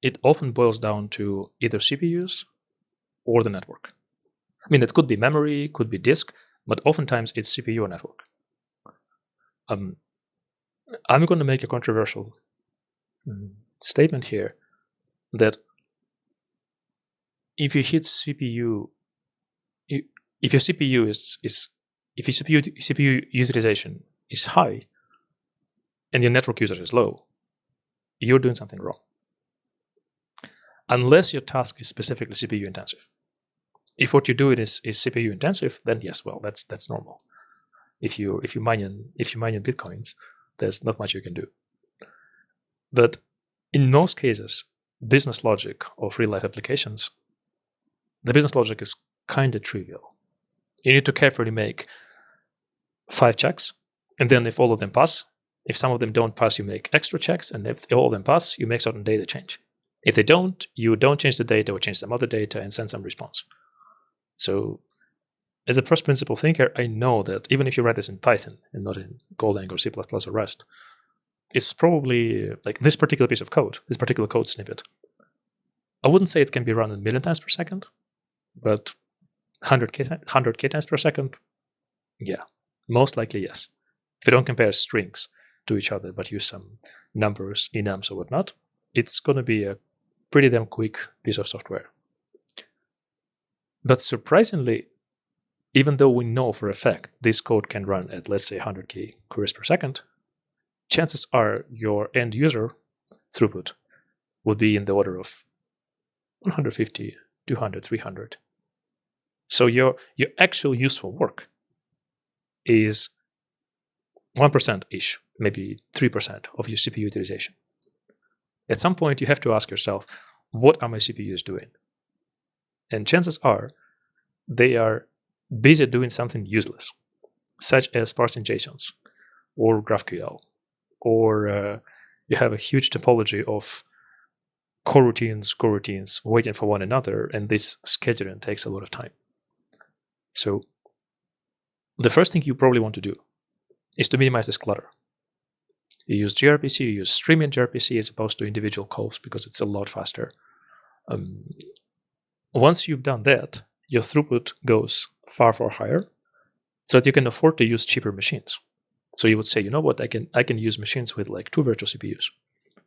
it often boils down to either CPUs or the network. I mean, it could be memory, could be disk, but oftentimes it's CPU or network. I'm going to make a controversial statement here that if you hit CPU, if your CPU utilization is high and your network usage is low, you're doing something wrong. Unless your task is specifically CPU intensive. If what you do is CPU intensive, then yes, well, that's normal. If you mine in bitcoins, there's not much you can do. But in most cases, business logic of real life applications, the business logic is kind of trivial. You need to carefully make 5 checks, and then if all of them pass, if some of them don't pass, you make extra checks, and if all of them pass, you make certain data change. If they don't, you don't change the data or change some other data and send some response. So as a first principle thinker, I know that even if you write this in Python and not in Golang or C++ or Rust, it's probably like this particular piece of code, this particular code snippet. I wouldn't say it can be run a million times per second, but 100K times per second, yeah, most likely yes. If you don't compare strings to each other, but use some numbers, enums or whatnot, it's going to be a pretty damn quick piece of software. But surprisingly, even though we know for a fact this code can run at, let's say, 100K queries per second, chances are your end user throughput would be in the order of 150, 200, 300. So your actual useful work is 1%-ish, maybe 3% of your CPU utilization. At some point, you have to ask yourself, what are my CPUs doing? And chances are they are busy doing something useless, such as parsing JSONs or GraphQL, or you have a huge topology of coroutines waiting for one another, and this scheduling takes a lot of time. So the first thing you probably want to do is to minimize this clutter. You use gRPC, you use streaming gRPC as opposed to individual calls because it's a lot faster. Once you've done that, your throughput goes far, far higher so that you can afford to use cheaper machines. So you would say, you know what, I can use machines with like 2 virtual CPUs,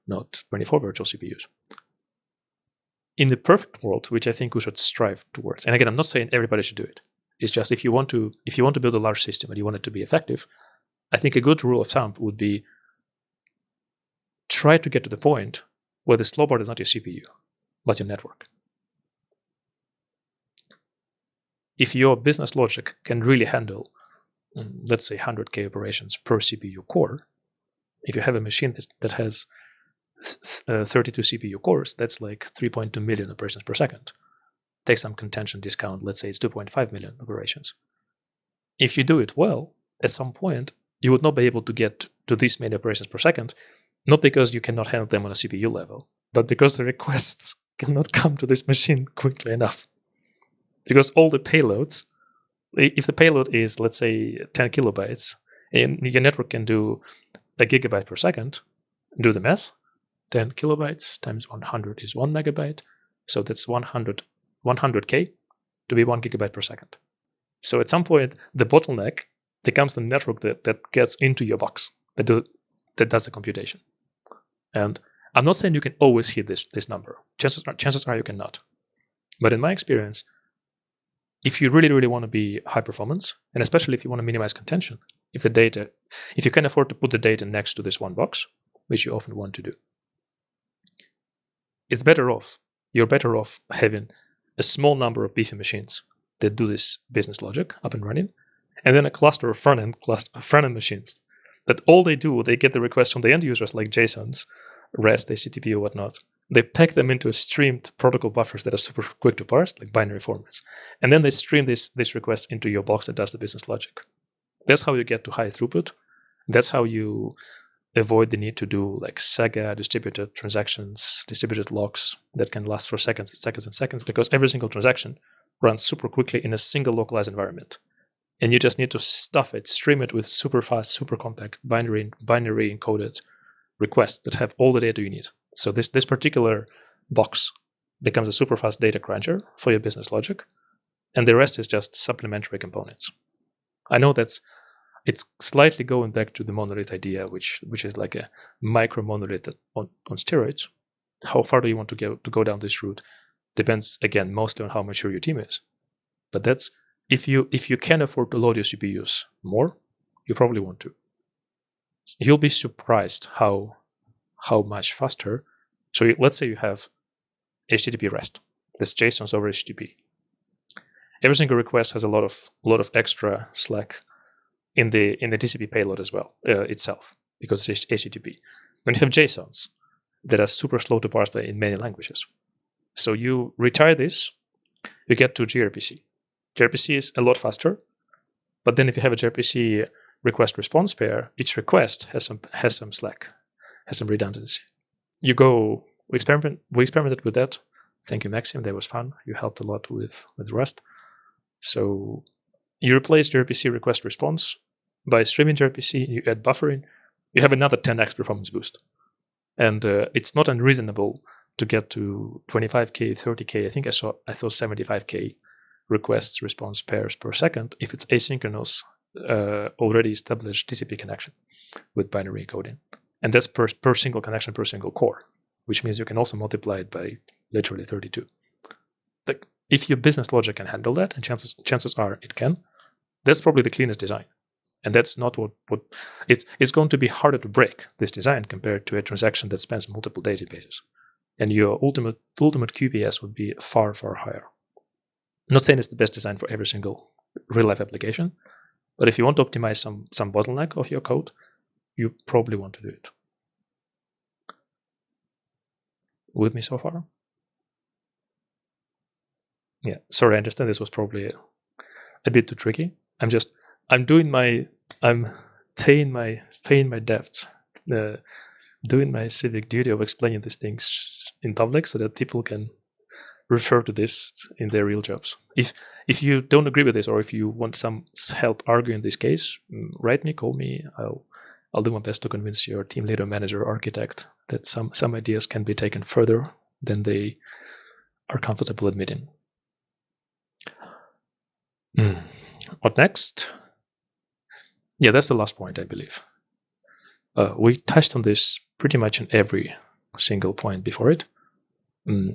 not 24 virtual CPUs. In the perfect world, which I think we should strive towards, and again, I'm not saying everybody should do it. It's just if you want to build a large system and you want it to be effective, I think a good rule of thumb would be try to get to the point where the slow part is not your CPU, but your network. If your business logic can really handle, let's say, 100K operations per CPU core, if you have a machine that has 32 CPU cores, that's like 3.2 million operations per second. Take some contention discount, let's say it's 2.5 million operations. If you do it well, at some point, you would not be able to get to this many operations per second, not because you cannot handle them on a CPU level, but because the requests cannot come to this machine quickly enough. Because all the payloads, if the payload is, let's say, 10 kilobytes, and your network can do a gigabyte per second, do the math, 10 kilobytes times 100 is 1 megabyte, so that's 100K to be 1 gigabyte per second. So at some point, the bottleneck becomes the network that gets into your box, that does the computation. And I'm not saying you can always hit this number. Chances are you cannot. But in my experience, if you really, really want to be high performance, and especially if you want to minimize contention, if you can afford to put the data next to this one box, which you often want to do, you're better off having a small number of beefy machines that do this business logic up and running, and then a cluster of front-end machines that all they do, they get the requests from the end users like JSONs, REST, HTTP, or whatnot. They pack them into streamed protocol buffers that are super quick to parse, like binary formats. And then they stream this request into your box that does the business logic. That's how you get to high throughput. That's how you avoid the need to do like Saga, distributed transactions, distributed locks that can last for seconds and seconds and seconds, because every single transaction runs super quickly in a single localized environment. And you just need to stuff it, stream it with super fast, super compact, binary encoded requests that have all the data you need. So this particular box becomes a super fast data cruncher for your business logic, and the rest is just supplementary components. I know it's slightly going back to the monolith idea, which is like a micro monolith on steroids. How far do you want to go down this route? Depends again mostly on how mature your team is. But that's if you can afford to load your CPUs more, you probably want to. You'll be surprised how much faster. So let's say you have HTTP REST. That's JSONs over HTTP. Every single request has a lot of extra slack in the TCP payload as well itself, because it's HTTP. When you have JSONs that are super slow to parse in many languages, so you retire this, you get to gRPC. gRPC is a lot faster, but then if you have a gRPC request response pair, each request has some slack, has some redundancy. We experimented with that. Thank you, Maxim. That was fun. You helped a lot with Rust. So you replace gRPC request response by streaming gRPC, you add buffering, you have another 10x performance boost. And it's not unreasonable to get to 25K, 30K. I think I saw 75K requests response pairs per second if it's asynchronous, already established TCP connection with binary encoding. And that's per single connection, per single core, which means you can also multiply it by literally 32. If your business logic can handle that, and chances are it can, that's probably the cleanest design. And that's not what it's going to be harder to break this design compared to a transaction that spans multiple databases. And your ultimate QPS would be far, far higher. I'm not saying it's the best design for every single real-life application, but if you want to optimize some bottleneck of your code, you probably want to do it. With me so far? Yeah, sorry, I understand this was probably a bit too tricky. I'm paying my debts, doing my civic duty of explaining these things in public so that people can refer to this in their real jobs. If you don't agree with this, or if you want some help arguing this case, write me, call me. I'll do my best to convince your team leader, manager, architect that some ideas can be taken further than they are comfortable admitting. What next? Yeah, that's the last point, I believe. We touched on this pretty much in every single point before it. The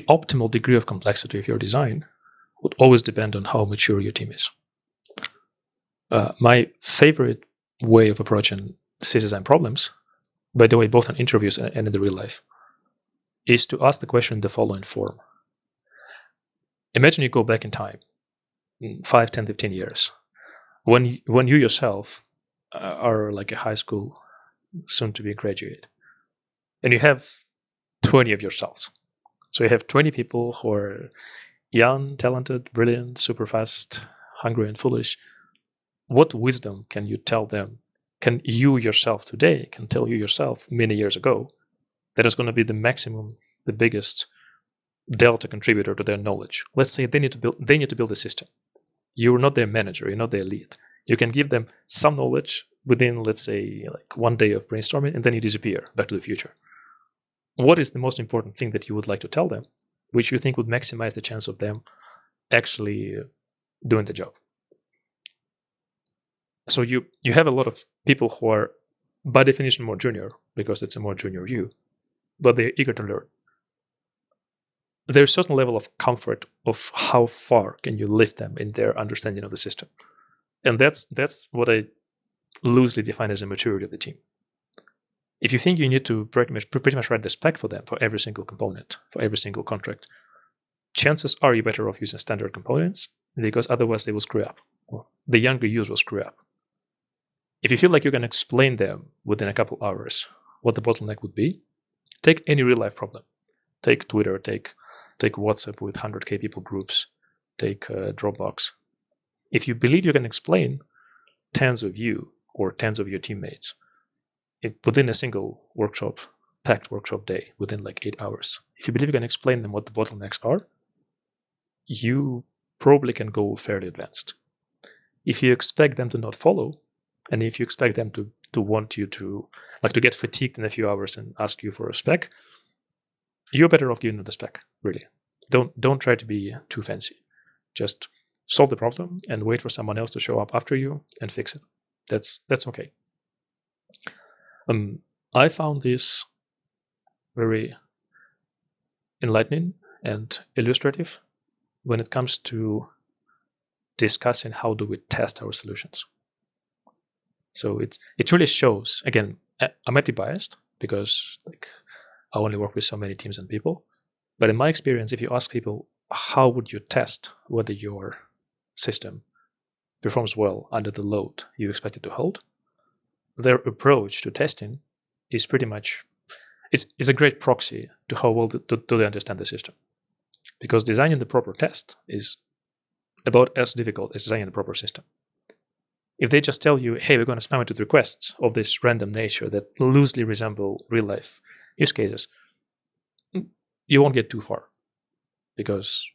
optimal degree of complexity of your design would always depend on how mature your team is. My favorite way of approaching SysDesign problems, by the way, both on interviews and in the real life, is to ask the question in the following form. Imagine you go back in time, 5, 10, 15 years, when you yourself are like a high school, soon to be graduate, and you have 20 of yourselves. So you have 20 people who are young, talented, brilliant, super fast, hungry, and foolish. What wisdom can you tell them? Can you yourself today, can tell you yourself many years ago, that is going to be the maximum, the biggest delta contributor to their knowledge? Let's say they need to build a system. You're not their manager, you're not their lead. You can give them some knowledge within, let's say, like 1 day of brainstorming, and then you disappear back to the future. What is the most important thing that you would like to tell them, which you think would maximize the chance of them actually doing the job? So you have a lot of people who are, by definition, more junior, because it's a more junior you, but they're eager to learn. There's a certain level of comfort of how far can you lift them in their understanding of the system. And that's what I loosely define as a maturity of the team. If you think you need to pretty much write the spec for them for every single component, for every single contract, chances are you're better off using standard components, because otherwise they will screw up, or the younger users will screw up. If you feel like you can explain them within a couple hours what the bottleneck would be, take any real-life problem. Take Twitter, take WhatsApp with 100K people groups, take Dropbox. If you believe you can explain tens of you or tens of your teammates within a single workshop, packed workshop day, within like 8 hours, if you believe you can explain them what the bottlenecks are, you probably can go fairly advanced. If you expect them to not follow, and if you expect them to want you to get fatigued in a few hours and ask you for a spec, you're better off giving them the spec, really. Don't try to be too fancy. Just solve the problem and wait for someone else to show up after you and fix it. That's okay. I found this very enlightening and illustrative when it comes to discussing how do we test our solutions. So it really shows, again, I might be biased because I only work with so many teams and people, but in my experience, if you ask people, how would you test whether your system performs well under the load you expect it to hold, their approach to testing is pretty much, it's a great proxy to how well do they understand the system. Because designing the proper test is about as difficult as designing the proper system. If they just tell you, hey, we're going to spam it with requests of this random nature that loosely resemble real-life use cases, you won't get too far. Because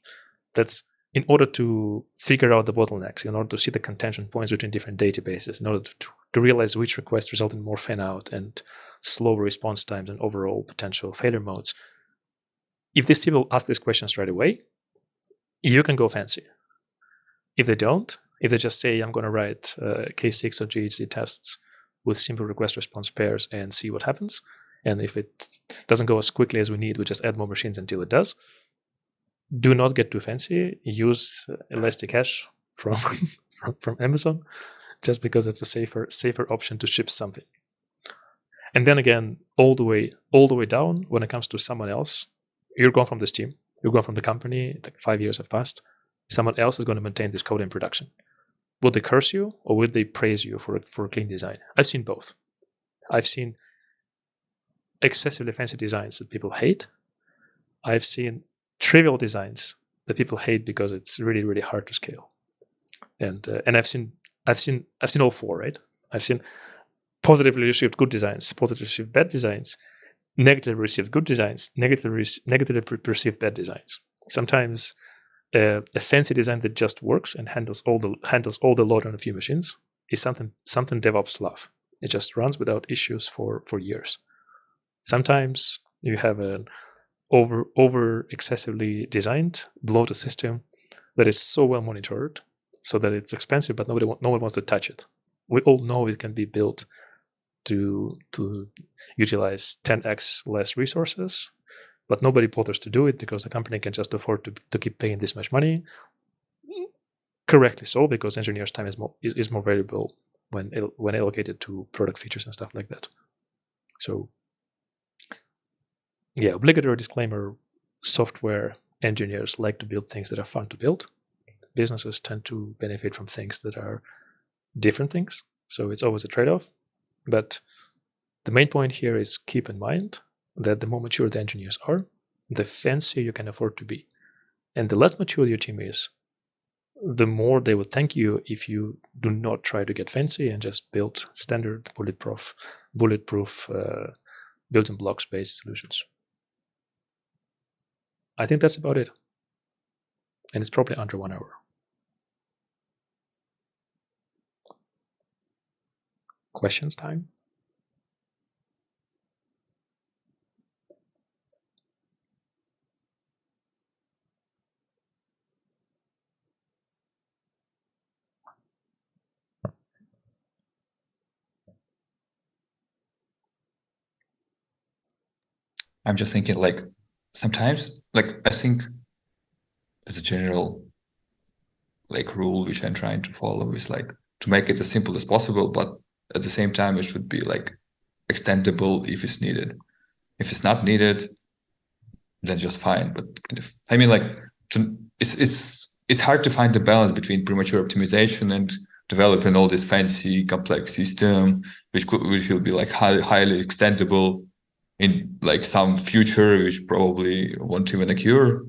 that's, in order to figure out the bottlenecks, in order to see the contention points between different databases, in order to realize which requests result in more fan-out and slower response times and overall potential failure modes, if these people ask these questions right away, you can go fancy. If they don't, if they just say, I'm going to write K6 or GHZ tests with simple request response pairs and see what happens, and if it doesn't go as quickly as we need, we just add more machines until it does, do not get too fancy. Use Elastic Hash from from Amazon, just because it's a safer option to ship something. And then again, all the way down, when it comes to someone else, you're gone from this team, you're gone from the company, like 5 years have passed, someone else is going to maintain this code in production. Would they curse you, or would they praise you for a clean design? I've seen both. I've seen excessively fancy designs that people hate. I've seen trivial designs that people hate because it's really, really hard to scale. And I've seen all four, right? I've seen positively received good designs, positively received bad designs, negatively received good designs, negatively perceived bad designs. Sometimes a fancy design that just works and handles all the load on a few machines is something DevOps love. It just runs without issues for years. Sometimes you have an over excessively designed, bloated system that is so well monitored so that it's expensive, but no one wants to touch it. We all know it can be built to utilize 10x less resources, but nobody bothers to do it because the company can just afford to keep paying this much money. Correctly so, because engineers' time is more valuable when allocated to product features and stuff like that. So, yeah, obligatory disclaimer: software engineers like to build things that are fun to build. Businesses tend to benefit from things that are different things. So it's always a trade-off. But the main point here is keep in mind that the more mature the engineers are, the fancier you can afford to be. And the less mature your team is, the more they would thank you if you do not try to get fancy and just build standard bulletproof building blocks-based solutions. I think that's about it. And it's probably under 1 hour. Questions time? I'm just thinking, like, sometimes, like, I think as a general, like, rule which I'm trying to follow is, like, to make it as simple as possible, but at the same time, it should be, like, extendable if it's needed. If it's not needed, then just fine. But I mean, like, it's hard to find the balance between premature optimization and developing all this fancy, complex system, which will be, like, highly extendable in, like, some future which probably won't even occur,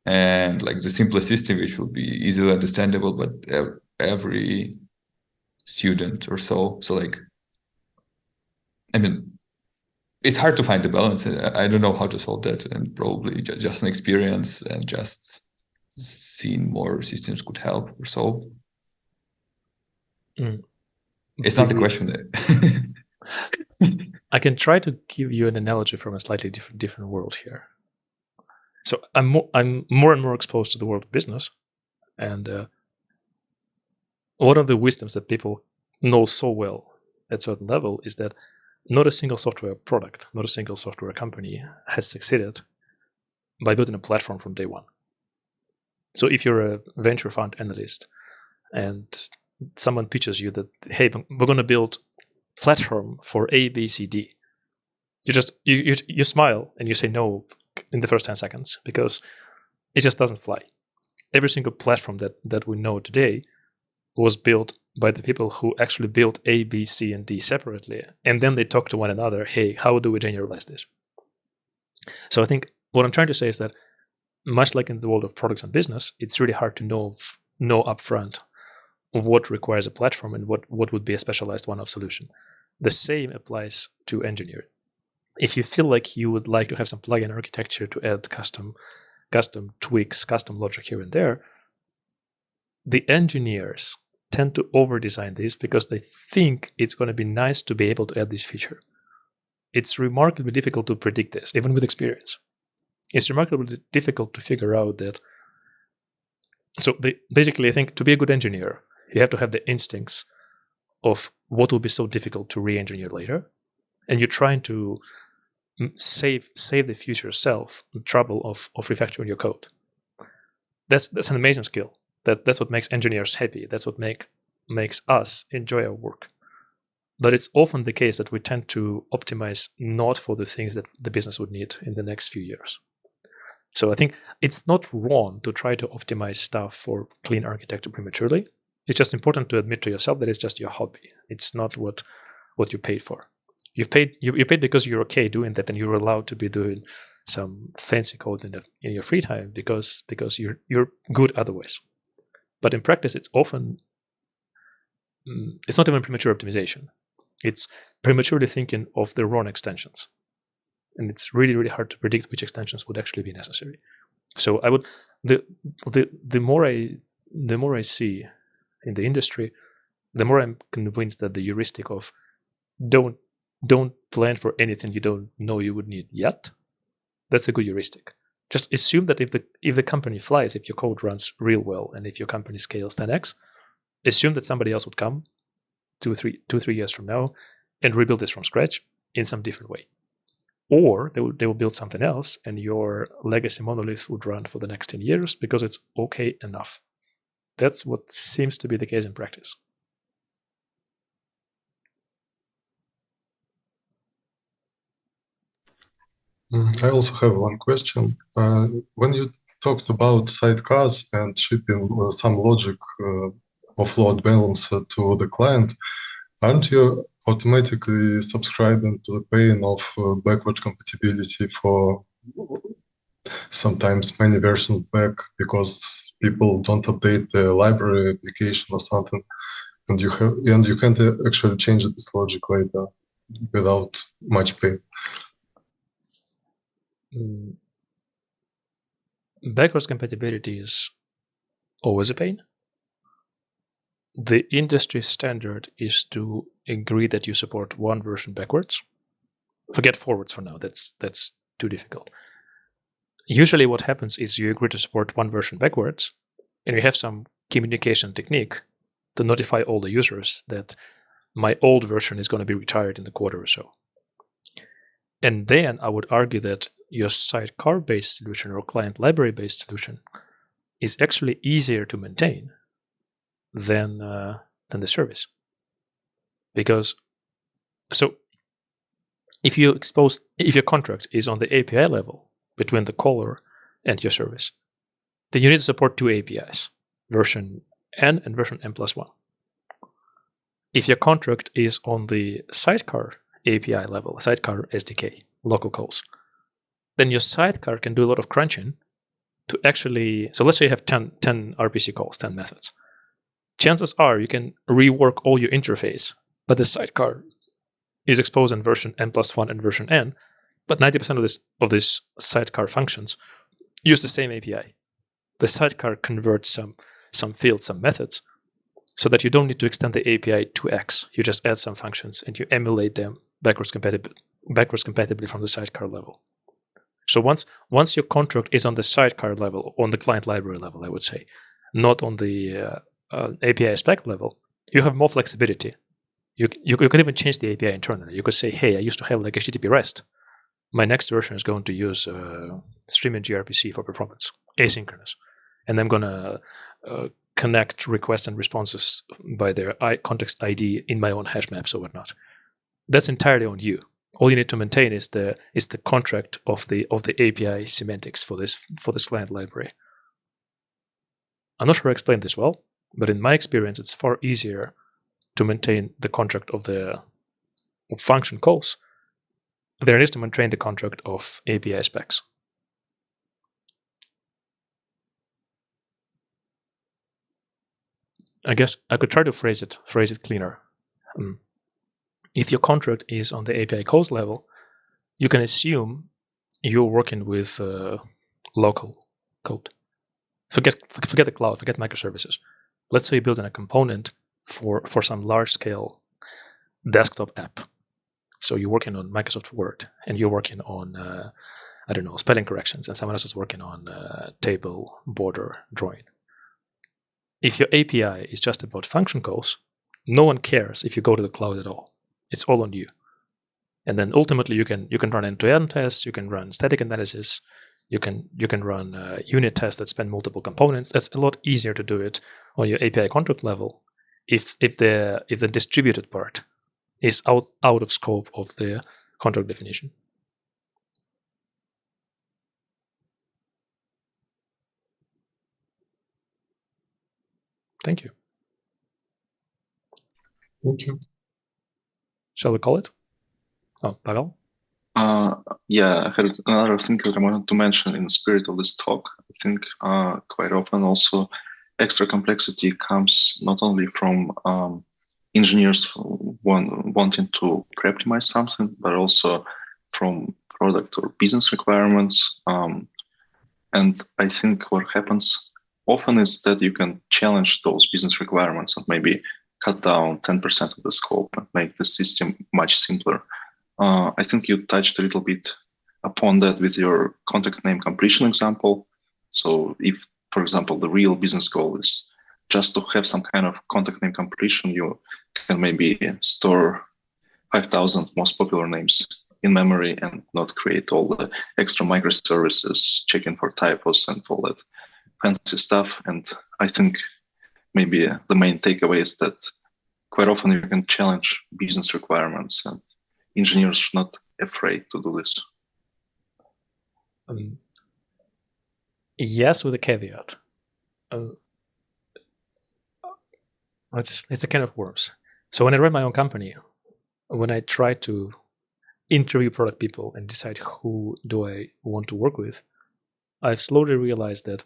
and, like, the simplest system which will be easily understandable but every student or so. So, like, I mean, it's hard to find the balance. I don't know how to solve that, and probably just an experience and just seeing more systems could help or so. It's not a question. I can try to give you an analogy from a slightly different world here. So I'm more and more exposed to the world of business, and one of the wisdoms that people know so well at a certain level is that not a single software product, not a single software company has succeeded by building a platform from day one. So if you're a venture fund analyst and someone pitches you that, hey, we're going to build platform for A, B, C, D, you smile and you say no in the first 10 seconds because it just doesn't fly. Every single platform that we know today was built by the people who actually built A, B, C, and D separately, and then they talk to one another, hey, how do we generalize this? So I think what I'm trying to say is that much like in the world of products and business, it's really hard to know upfront what requires a platform and what would be a specialized one-off solution. The same applies to engineering. If you feel like you would like to have some plugin architecture to add custom tweaks, custom logic here and there, the engineers tend to over-design this because they think it's going to be nice to be able to add this feature. It's remarkably difficult to predict this, even with experience. It's remarkably difficult to figure out that. So basically, I think to be a good engineer, you have to have the instincts of what will be so difficult to re-engineer later, and you're trying to save the future self the trouble of refactoring your code. That's an amazing skill. That's what makes engineers happy. That's what makes us enjoy our work. But it's often the case that we tend to optimize not for the things that the business would need in the next few years. So I think it's not wrong to try to optimize stuff for clean architecture prematurely. It's just important to admit to yourself that it's just your hobby. It's not what you paid for. You paid because you're okay doing that, and you're allowed to be doing some fancy code in your free time because you're good otherwise. But in practice, it's often it's not even premature optimization. It's prematurely thinking of the wrong extensions, and it's really, really hard to predict which extensions would actually be necessary. So I would the more I see in the industry, the more I'm convinced that the heuristic of don't plan for anything you don't know you would need yet, that's a good heuristic. Just assume that if the company flies, if your code runs real well, and if your company scales 10x, assume that somebody else would come 2-3 years from now and rebuild this from scratch in some different way. Or they will build something else, and your legacy monolith would run for the next 10 years because it's okay enough. That's what seems to be the case in practice. I also have one question. When you talked about sidecars and shipping some logic of load balancer to the client, aren't you automatically subscribing to the pain of backward compatibility for sometimes many versions back because people don't update the library application or something, and you can't actually change this logic later without much pain? Backwards compatibility is always a pain. The industry standard is to agree that you support one version backwards. Forget forwards for now. That's too difficult. Usually what happens is you agree to support one version backwards, and you have some communication technique to notify all the users that my old version is going to be retired in a quarter or so. And then I would argue that your sidecar-based solution or client library-based solution is actually easier to maintain than the service. Because so if your contract is on the API level between the caller and your service, then you need to support two APIs, version N and version N+1. If your contract is on the sidecar API level, sidecar SDK, local calls, then your sidecar can do a lot of crunching to actually, so let's say you have 10 RPC calls, 10 methods. Chances are you can rework all your interface, but the sidecar is exposed in version N+1 and version N, but 90% of this sidecar functions use the same API. The sidecar converts some fields, some methods, so that you don't need to extend the API 2x. You just add some functions and you emulate them backwards compatibly from the sidecar level. So once your contract is on the sidecar level, on the client library level, I would say, not on the API spec level, you have more flexibility. You can even change the API internally. You could say, hey, I used to have like HTTP REST. My next version is going to use streaming gRPC for performance, asynchronous. And I'm going to connect requests and responses by their context ID in my own hash maps or whatnot. That's entirely on you. All you need to maintain is the contract of the API semantics for this client library. I'm not sure I explained this well, but in my experience, it's far easier to maintain the contract of function calls than it is to maintain the contract of API specs. I guess I could try to phrase it cleaner. If your contract is on the API calls level, you can assume you're working with local code. Forget the cloud, forget microservices. Let's say you're building a component for some large-scale desktop app. So you're working on Microsoft Word, and you're working on, spelling corrections, and someone else is working on table, border, drawing. If your API is just about function calls, no one cares if you go to the cloud at all. It's all on you. And then ultimately you can run end-to-end tests, you can run static analysis, You can run unit tests that span multiple components. That's a lot easier to do it on your API contract level if the distributed part is out of scope of the contract definition. Thank you. Thank you. Shall we call it? Oh, Pavel? Yeah, I had another thing that I wanted to mention in the spirit of this talk. I think quite often also extra complexity comes not only from engineers wanting to optimize something, but also from product or business requirements. And I think what happens often is that you can challenge those business requirements and maybe cut down 10% of the scope and make the system much simpler. I think you touched a little bit upon that with your contact name completion example. So if, for example, the real business goal is just to have some kind of contact name completion, you can maybe store 5,000 most popular names in memory and not create all the extra microservices, checking for typos and all that fancy stuff. And I think maybe the main takeaway is that quite often you can challenge business requirements, and engineers are not afraid to do this. Yes, with a caveat. It's a can of worms. So when I ran my own company, when I tried to interview product people and decide who do I want to work with, I've slowly realized that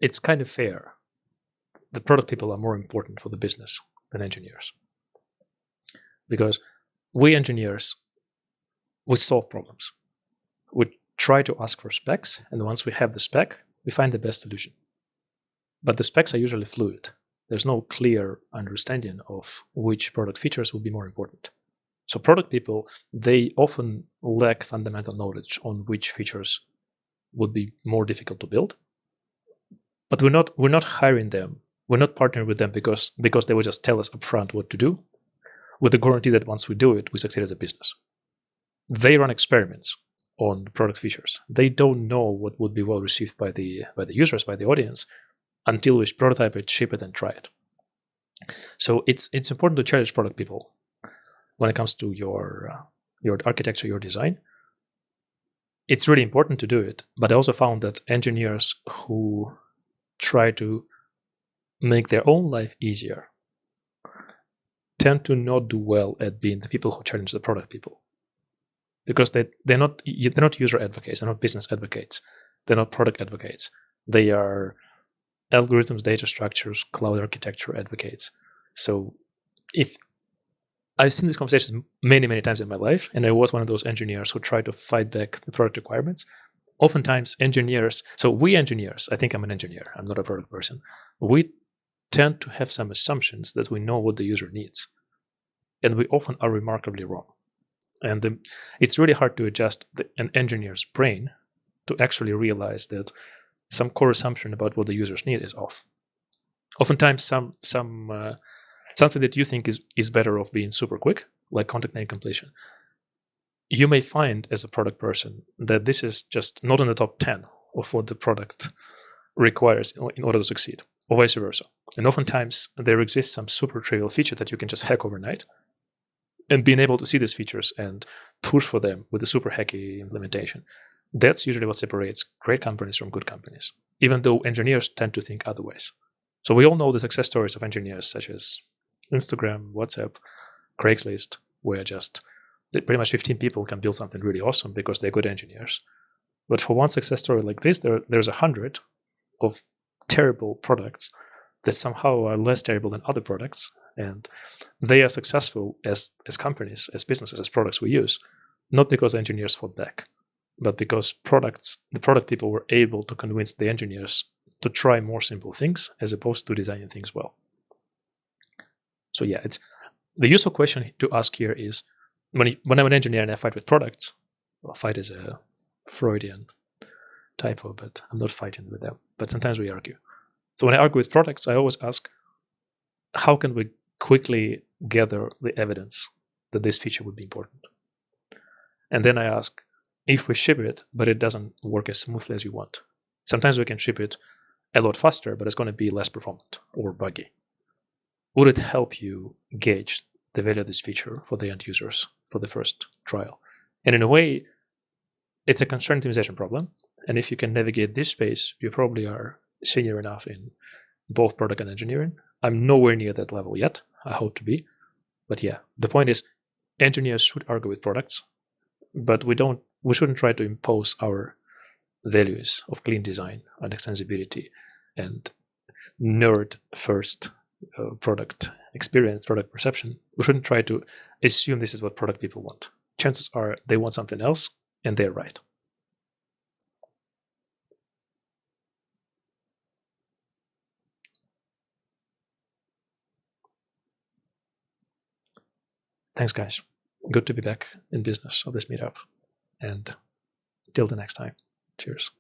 it's kind of fair. The product people are more important for the business than engineers. Because we engineers, we solve problems. We try to ask for specs, and once we have the spec, we find the best solution. But the specs are usually fluid. There's no clear understanding of which product features will be more important. So product people, they often lack fundamental knowledge on which features would be more difficult to build. But we're not hiring them. We're not partnering with them because they will just tell us upfront what to do, with the guarantee that once we do it, we succeed as a business. They run experiments on product features. They don't know what would be well received by the users, by the audience, until we prototype it, ship it, and try it. So it's important to challenge product people when it comes to your architecture, your design. It's really important to do it, but I also found that engineers who try to make their own life easier tend to not do well at being the people who challenge the product people, because they're not user advocates, they're not business advocates, they're not product advocates. They are algorithms, data structures, cloud architecture advocates. So if I've seen these conversations many, many times in my life, and I was one of those engineers who tried to fight back the product requirements. Oftentimes engineers, so we engineers, I think I'm an engineer, I'm not a product person, we tend to have some assumptions that we know what the user needs. And we often are remarkably wrong. And it's really hard to adjust an engineer's brain to actually realize that some core assumption about what the users need is off. Oftentimes, something that you think is better off being super quick, like contact name completion, you may find as a product person that this is just not in the top 10 of what the product requires in order to succeed, or vice versa. And oftentimes, there exists some super trivial feature that you can just hack overnight, and being able to see these features and push for them with a super hacky implementation. That's usually what separates great companies from good companies, even though engineers tend to think otherwise. So we all know the success stories of engineers such as Instagram, WhatsApp, Craigslist, where just pretty much 15 people can build something really awesome because they're good engineers. But for one success story like this, there's 100 of terrible products that somehow are less terrible than other products, and they are successful as companies, as businesses, as products we use, not because engineers fought back, but because the product people were able to convince the engineers to try more simple things as opposed to designing things well. So yeah, it's the useful question to ask here is, when I'm an engineer and I fight with products, well, fight is a Freudian typo, but I'm not fighting with them. But sometimes we argue. So when I argue with products, I always ask, how can we quickly gather the evidence that this feature would be important? And then I ask, if we ship it, but it doesn't work as smoothly as you want. Sometimes we can ship it a lot faster, but it's going to be less performant or buggy. Would it help you gauge the value of this feature for the end users for the first trial? And in a way, it's a constraint optimization problem. And if you can navigate this space, you probably are senior enough in both product and engineering. I'm nowhere near that level yet. I hope to be. But yeah, the point is, engineers should argue with products, but we shouldn't try to impose our values of clean design and extensibility and nerd first product experience, product perception. We shouldn't try to assume this is what product people want. Chances are they want something else, and they're right. Thanks, guys. Good to be back in business of this meetup. And till the next time, cheers.